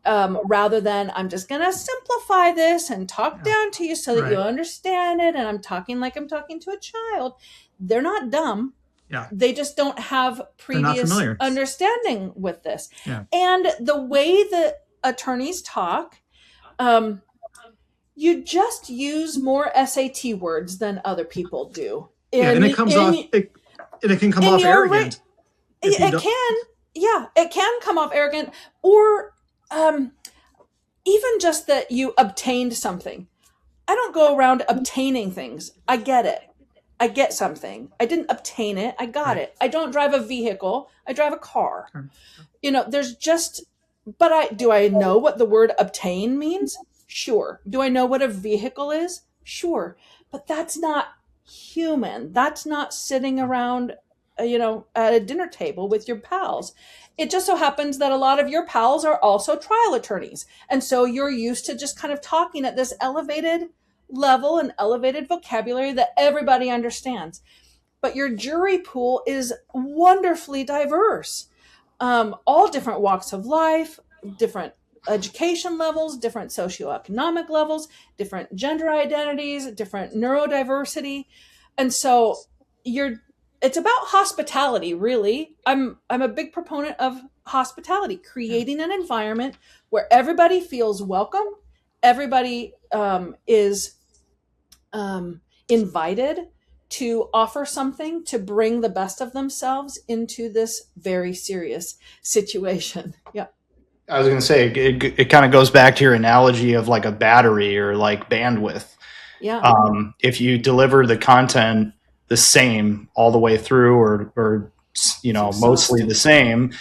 Rather than, I'm just going to simplify this and talk Yeah, down to you so that you right. understand it. And I'm talking like I'm talking to a child. They're not dumb. Yeah, They just don't have they're not previous familiar. understanding with this. Yeah. And the way that attorneys talk, you just use more SAT words than other people do. Yeah, and In it comes off in and it can come in off your right, arrogant if you it don't. can, yeah, it can come off arrogant, or even just that you obtained something. I don't go around obtaining things. I get it. I get something. I didn't obtain it. I got Right. it. I don't drive a vehicle. I drive a car. Sure. There's just, but do I know what the word obtain means? Sure. Do I know what a vehicle is? Sure. But that's not human. That's not sitting around, at a dinner table with your pals. It just so happens that a lot of your pals are also trial attorneys. And so you're used to just kind of talking at this elevated level and elevated vocabulary that everybody understands. But your jury pool is wonderfully diverse. All different walks of life, different education levels, different socioeconomic levels, different gender identities, different neurodiversity. And so it's about hospitality, really. I'm a big proponent of hospitality, Yeah. creating an environment where everybody feels welcome, everybody is invited to offer something to bring the best of themselves into this very serious situation. Yeah. I was going to say it kind of goes back to your analogy of like a battery or like bandwidth. Yeah. If you deliver the content the same all the way through, or mostly the same,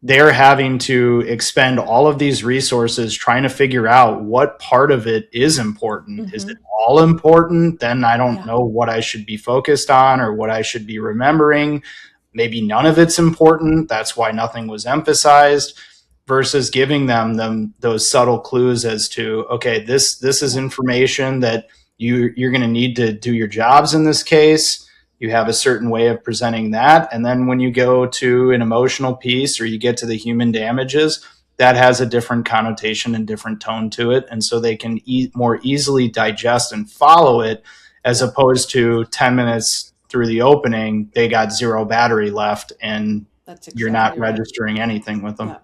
they're having to expend all of these resources trying to figure out what part of it is important. Mm-hmm. Is it all important? Then I don't Yeah. know what I should be focused on or what I should be remembering. Maybe none of it's important. That's why nothing was emphasized. Versus giving them those subtle clues as to, okay, this is information that you're going to need to do your jobs in this case. You have a certain way of presenting that. And then when you go to an emotional piece or you get to the human damages, that has a different connotation and different tone to it. And so they can more easily digest and follow it, as opposed to 10 minutes through the opening, they got zero battery left and That's you're not exactly right. registering anything with them. Yeah.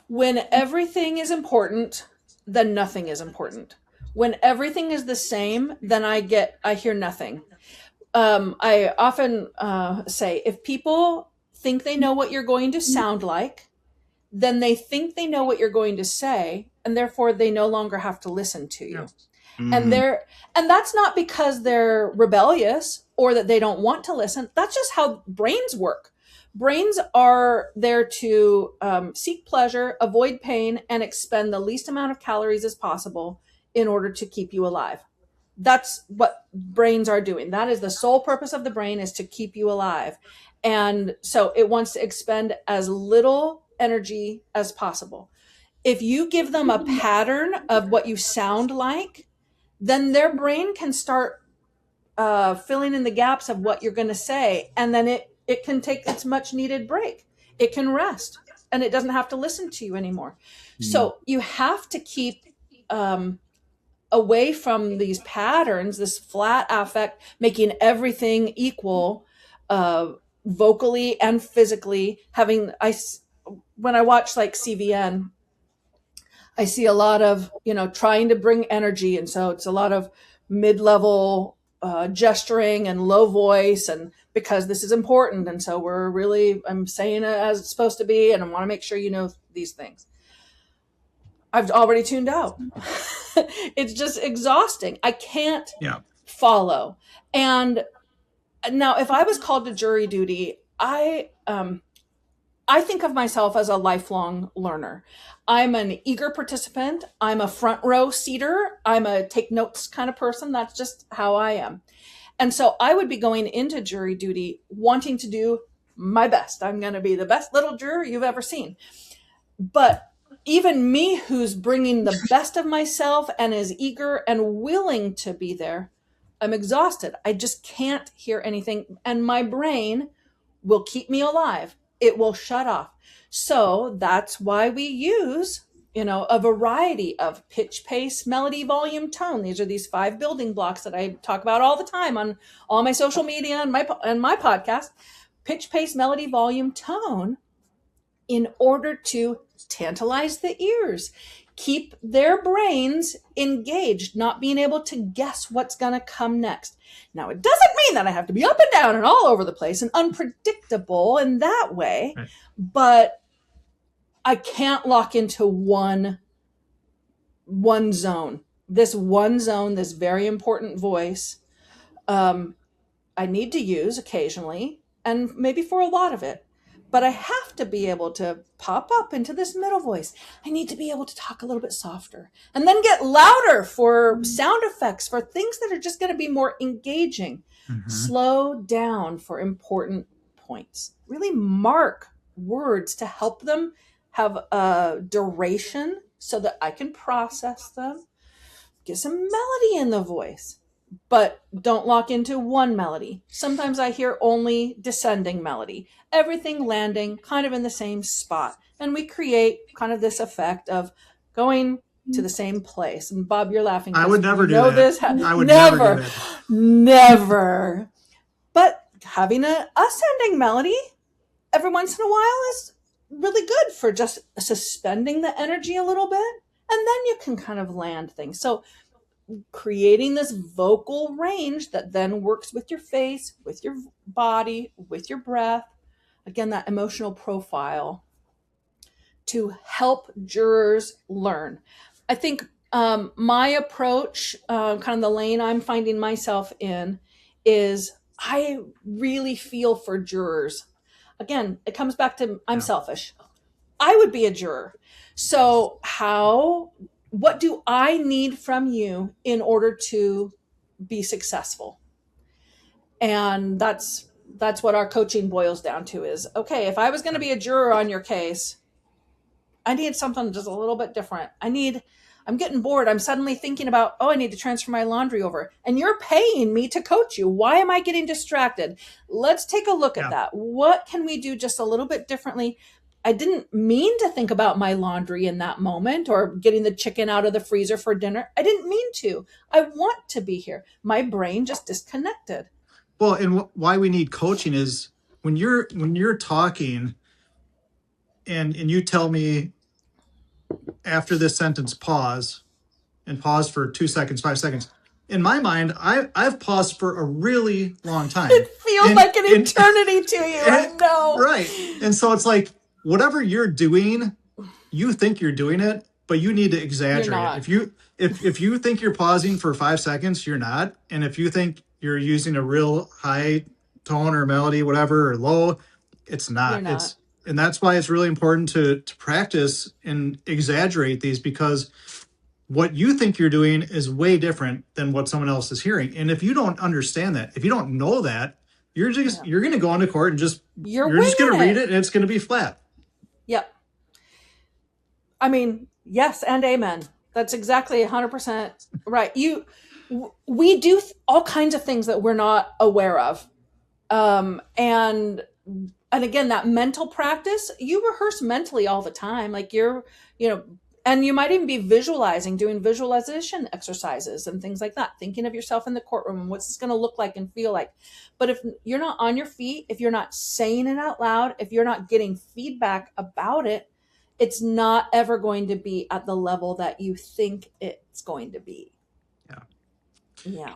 When everything is important, then nothing is important. When everything is the same, then I hear nothing. I often say, if people think they know what you're going to sound like, then they think they know what you're going to say, and therefore they no longer have to listen to you. Yeah. And that's not because they're rebellious or that they don't want to listen. That's just how brains work. Brains are there to seek pleasure, avoid pain, and expend the least amount of calories as possible in order to keep you alive. That's what brains are doing. That is the sole purpose of the brain, is to keep you alive. And so it wants to expend as little energy as possible. If you give them a pattern of what you sound like, then their brain can start filling in the gaps of what you're going to say. And then it can take its much needed break. It can rest and it doesn't have to listen to you anymore. So you have to keep away from these patterns, this flat affect, making everything equal, vocally and physically. When I watch like CVN, I see a lot of, trying to bring energy. And so it's a lot of mid-level gesturing and low voice, and because this is important. And so I'm saying it as it's supposed to be. And I want to make sure you know these things. I've already tuned out. It's just exhausting. I can't follow. And now if I was called to jury duty, I think of myself as a lifelong learner. I'm an eager participant. I'm a front row seater. I'm a take notes kind of person. That's just how I am. And so I would be going into jury duty wanting to do my best. I'm going to be the best little juror you've ever seen. But even me, who's bringing the best of myself and is eager and willing to be there, I'm exhausted. I just can't hear anything. And my brain will keep me alive. It will shut off. So that's why we use, a variety of pitch, pace, melody, volume, tone. These are these 5 building blocks that I talk about all the time on all my social media and my podcast. Pitch, pace, melody, volume, tone, in order to tantalize the ears, keep their brains engaged, not being able to guess what's going to come next. Now, it doesn't mean that I have to be up and down and all over the place and unpredictable in that way, right. But I can't lock into one zone. This one zone, this very important voice, I need to use occasionally, and maybe for a lot of it. But I have to be able to pop up into this middle voice. I need to be able to talk a little bit softer and then get louder for sound effects, for things that are just going to be more engaging. Mm-hmm. Slow down for important points. Really mark words to help them have a duration so that I can process them. Get some melody in the voice. But don't lock into one melody. Sometimes I hear only descending melody, everything landing kind of in the same spot. And we create kind of this effect of going to the same place. And Bob, you're laughing. I would never do that. I would never do that. Never. But having an ascending melody every once in a while is really good for just suspending the energy a little bit. And then you can kind of land things. So creating this vocal range that then works with your face, with your body, with your breath. Again, that emotional profile to help jurors learn. I think my approach, kind of the lane I'm finding myself in, is I really feel for jurors. Again, it comes back to I'm selfish. I would be a juror. So what do I need from you in order to be successful? And that's what our coaching boils down to is, okay, if I was going to be a juror on your case, I need something just a little bit different. I'm getting bored. I'm suddenly thinking about, I need to transfer my laundry over. And you're paying me to coach you. Why am I getting distracted? Let's take a look at that. What can we do just a little bit differently? I didn't mean to think about my laundry in that moment or getting the chicken out of the freezer for dinner. I didn't mean to. I want to be here. My brain just disconnected. Well, and why we need coaching is when you're talking and you tell me after this sentence, pause for 2 seconds, 5 seconds. In my mind, I've paused for a really long time. It feels like an eternity to you. I know. Right. And so it's like, whatever you're doing, you think you're doing it, but you need to exaggerate it. If you think you're pausing for 5 seconds, you're not. And if you think you're using a real high tone or melody, whatever, or low, it's not. You're not. And that's why it's really important to practice and exaggerate these, because what you think you're doing is way different than what someone else is hearing. And if you don't understand that, if you don't know that, you're going to go into court and you're just going to read it and it's going to be flat. Yep. I mean, yes, and amen. That's exactly 100% right. We do all kinds of things that we're not aware of. And again, that mental practice, you rehearse mentally all the time. Like you know, and you might even be visualizing, doing visualization exercises and things like that, thinking of yourself in the courtroom and what's this going to look like and feel like. But if you're not on your feet, if you're not saying it out loud, if you're not getting feedback about it, it's not ever going to be at the level that you think it's going to be. Yeah. Yeah.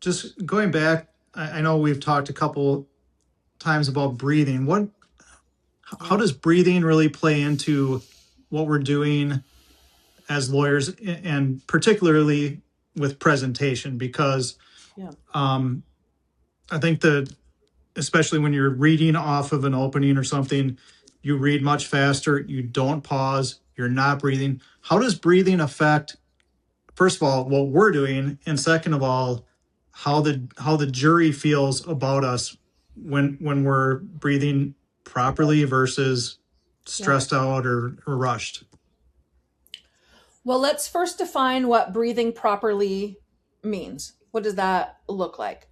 Just going back, I know we've talked a couple times about breathing. How does breathing really play into what we're doing as lawyers, and particularly with presentation? Because Yeah. I think that especially when you're reading off of an opening or something, you read much faster, you don't pause, you're not breathing. How does breathing affect, first of all, what we're doing, and second of all, how the jury feels about us when we're breathing properly versus stressed out or rushed? Well, let's first define what breathing properly means. What does that look like?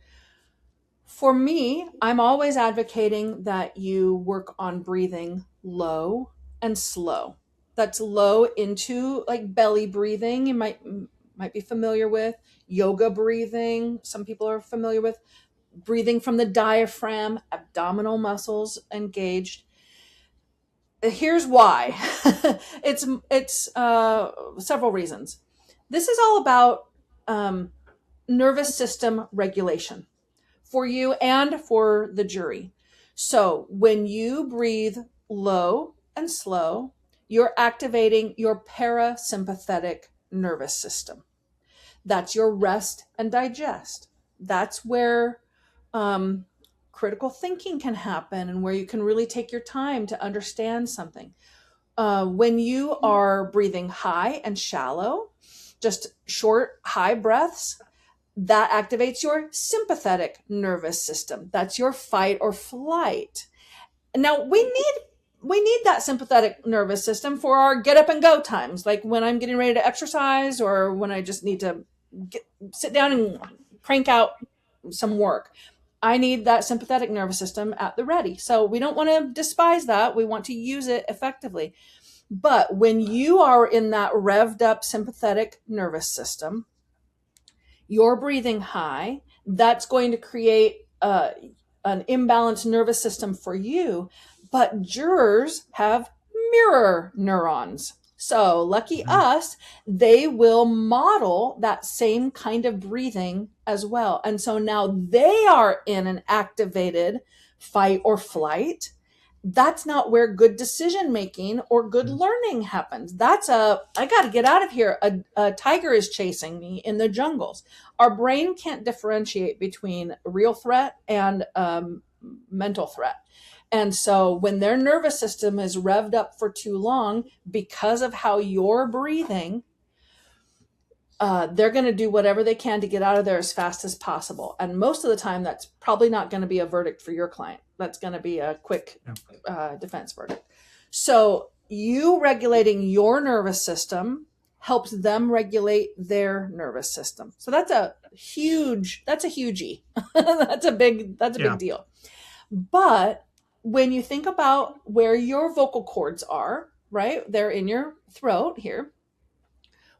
For me, I'm always advocating that you work on breathing low and slow. That's low into like belly breathing. You might be familiar with yoga breathing. Some people are familiar with breathing from the diaphragm, abdominal muscles engaged. Here's why. It's several reasons. This is all about nervous system regulation for you and for the jury. So when you breathe low and slow, you're activating your parasympathetic nervous system. That's your rest and digest. That's where critical thinking can happen and where you can really take your time to understand something. When you are breathing high and shallow, just short, high breaths, that activates your sympathetic nervous system. That's your fight or flight. Now we need that sympathetic nervous system for our get up and go times, like when I'm getting ready to exercise or when I just need to sit down and crank out some work. I need that sympathetic nervous system at the ready. So we don't want to despise that. We want to use it effectively. But when you are in that revved up sympathetic nervous system, you're breathing high, that's going to create an imbalanced nervous system for you. But jurors have mirror neurons. So lucky us, they will model that same kind of breathing as well. And so now they are in an activated fight or flight. That's not where good decision making or good learning happens. I got to get out of here. A tiger is chasing me in the jungles. Our brain can't differentiate between real threat and mental threat. And so when their nervous system is revved up for too long because of how you're breathing, they're going to do whatever they can to get out of there as fast as possible. And most of the time, that's probably not going to be a verdict for your client. That's going to be a quick defense verdict. So you regulating your nervous system helps them regulate their nervous system. So that's a hugie. That's a big deal. But when you think about where your vocal cords are, right? They're in your throat here.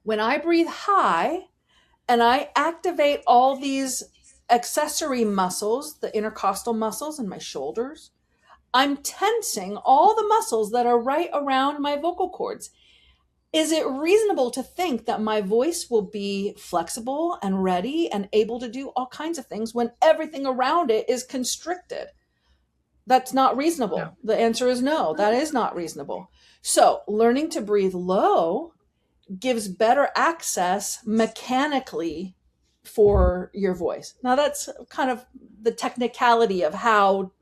When I breathe high and I activate all these accessory muscles, the intercostal muscles in my shoulders, I'm tensing all the muscles that are right around my vocal cords. Is it reasonable to think that my voice will be flexible and ready and able to do all kinds of things when everything around it is constricted? That's not reasonable. Yeah. The answer is no, that is not reasonable. So learning to breathe low gives better access mechanically for your voice. Now that's kind of the technicality of how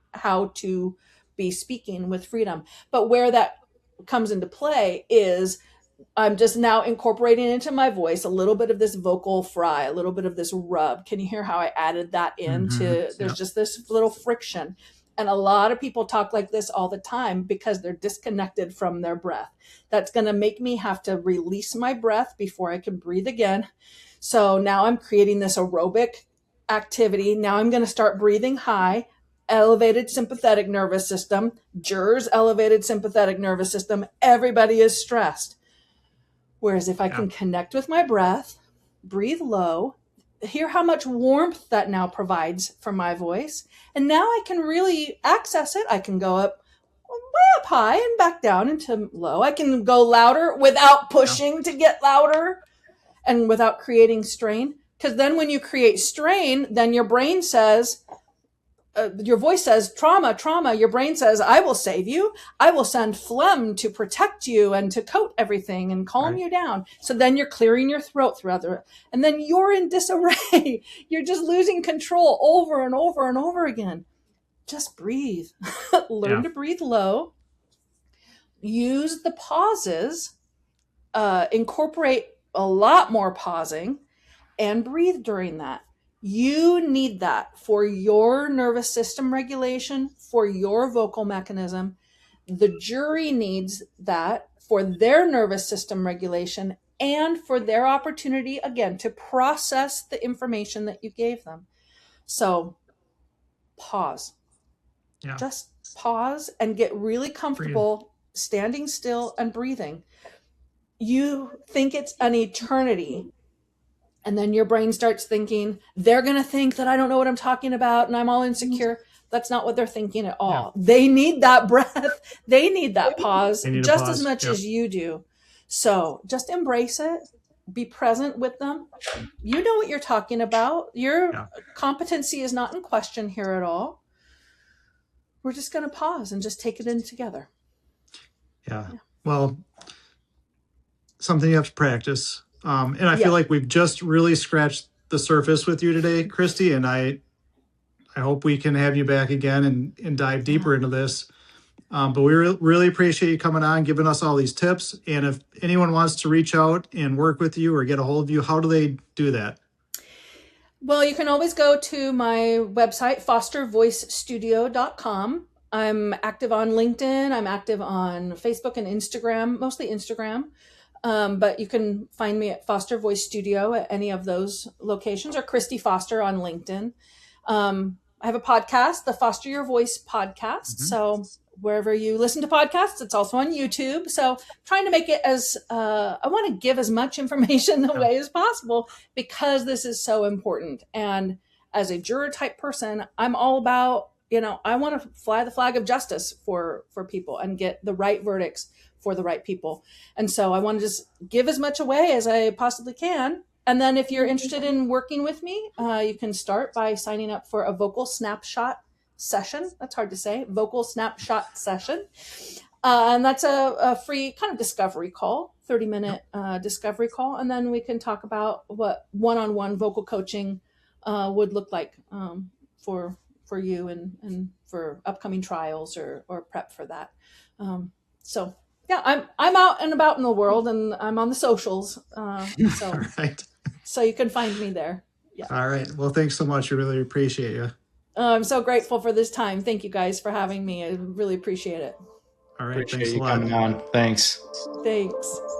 to be speaking with freedom. But where that comes into play is I'm just now incorporating into my voice a little bit of this vocal fry, a little bit of this rub. Can you hear how I added that into, there's just this little friction. And a lot of people talk like this all the time because they're disconnected from their breath. That's going to make me have to release my breath before I can breathe again. So now I'm creating this aerobic activity. Now I'm going to start breathing high, elevated sympathetic nervous system, jurors, elevated sympathetic nervous system. Everybody is stressed. Whereas if I can connect with my breath, breathe low, hear how much warmth that now provides for my voice. And now I can really access it. I can go up way up high and back down into low. I can go louder without pushing to get louder and without creating strain. Because then when you create strain, then your brain says, your voice says trauma, trauma. Your brain says, I will save you. I will send phlegm to protect you and to coat everything and calm you down. So then you're clearing your throat throughout and then you're in disarray. You're just losing control over and over and over again. Just breathe. Learn to breathe low. Use the pauses. Incorporate a lot more pausing and breathe during that. You need that for your nervous system regulation, for your vocal mechanism. The jury needs that for their nervous system regulation and for their opportunity, again, to process the information that you gave them. So pause. Yeah. Just pause and get really comfortable standing still and breathing. You think it's an eternity. And then your brain starts thinking, they're going to think that I don't know what I'm talking about and I'm all insecure. That's not what they're thinking at all. Yeah. They need that breath. They need that pause just as much as you do. So just embrace it. Be present with them. You know what you're talking about. Your competency is not in question here at all. We're just going to pause and just take it in together. Yeah. Well, something you have to practice. And I feel like we've just really scratched the surface with you today, Kristi, and I hope we can have you back again and dive deeper into this. But we really appreciate you coming on, giving us all these tips. And if anyone wants to reach out and work with you or get a hold of you, how do they do that? Well, you can always go to my website, fostervoicestudio.com. I'm active on LinkedIn. I'm active on Facebook and Instagram, mostly Instagram. But you can find me at Foster Voice Studio at any of those locations, or Kristi Foster on LinkedIn. I have a podcast, the Foster Your Voice podcast. Mm-hmm. So wherever you listen to podcasts, it's also on YouTube. So trying to make it as, I want to give as much information away as possible because this is so important. And as a juror type person, I'm all about, I want to fly the flag of justice for people and get the right verdicts for the right people. And so I want to just give as much away as I possibly can. And then if you're interested in working with me, you can start by signing up for a vocal snapshot session. That's hard to say, vocal snapshot session. And that's a free kind of discovery call, 30-minute discovery call. And then we can talk about what one-on-one vocal coaching would look like for you and for upcoming trials or prep for that. So yeah, I'm out and about in the world and I'm on the socials. All right. So you can find me there. Yeah. All right. Well, thanks so much. I really appreciate you. I'm so grateful for this time. Thank you guys for having me. I really appreciate it. All right. Appreciate thanks you a lot. coming on. Thanks. Thanks.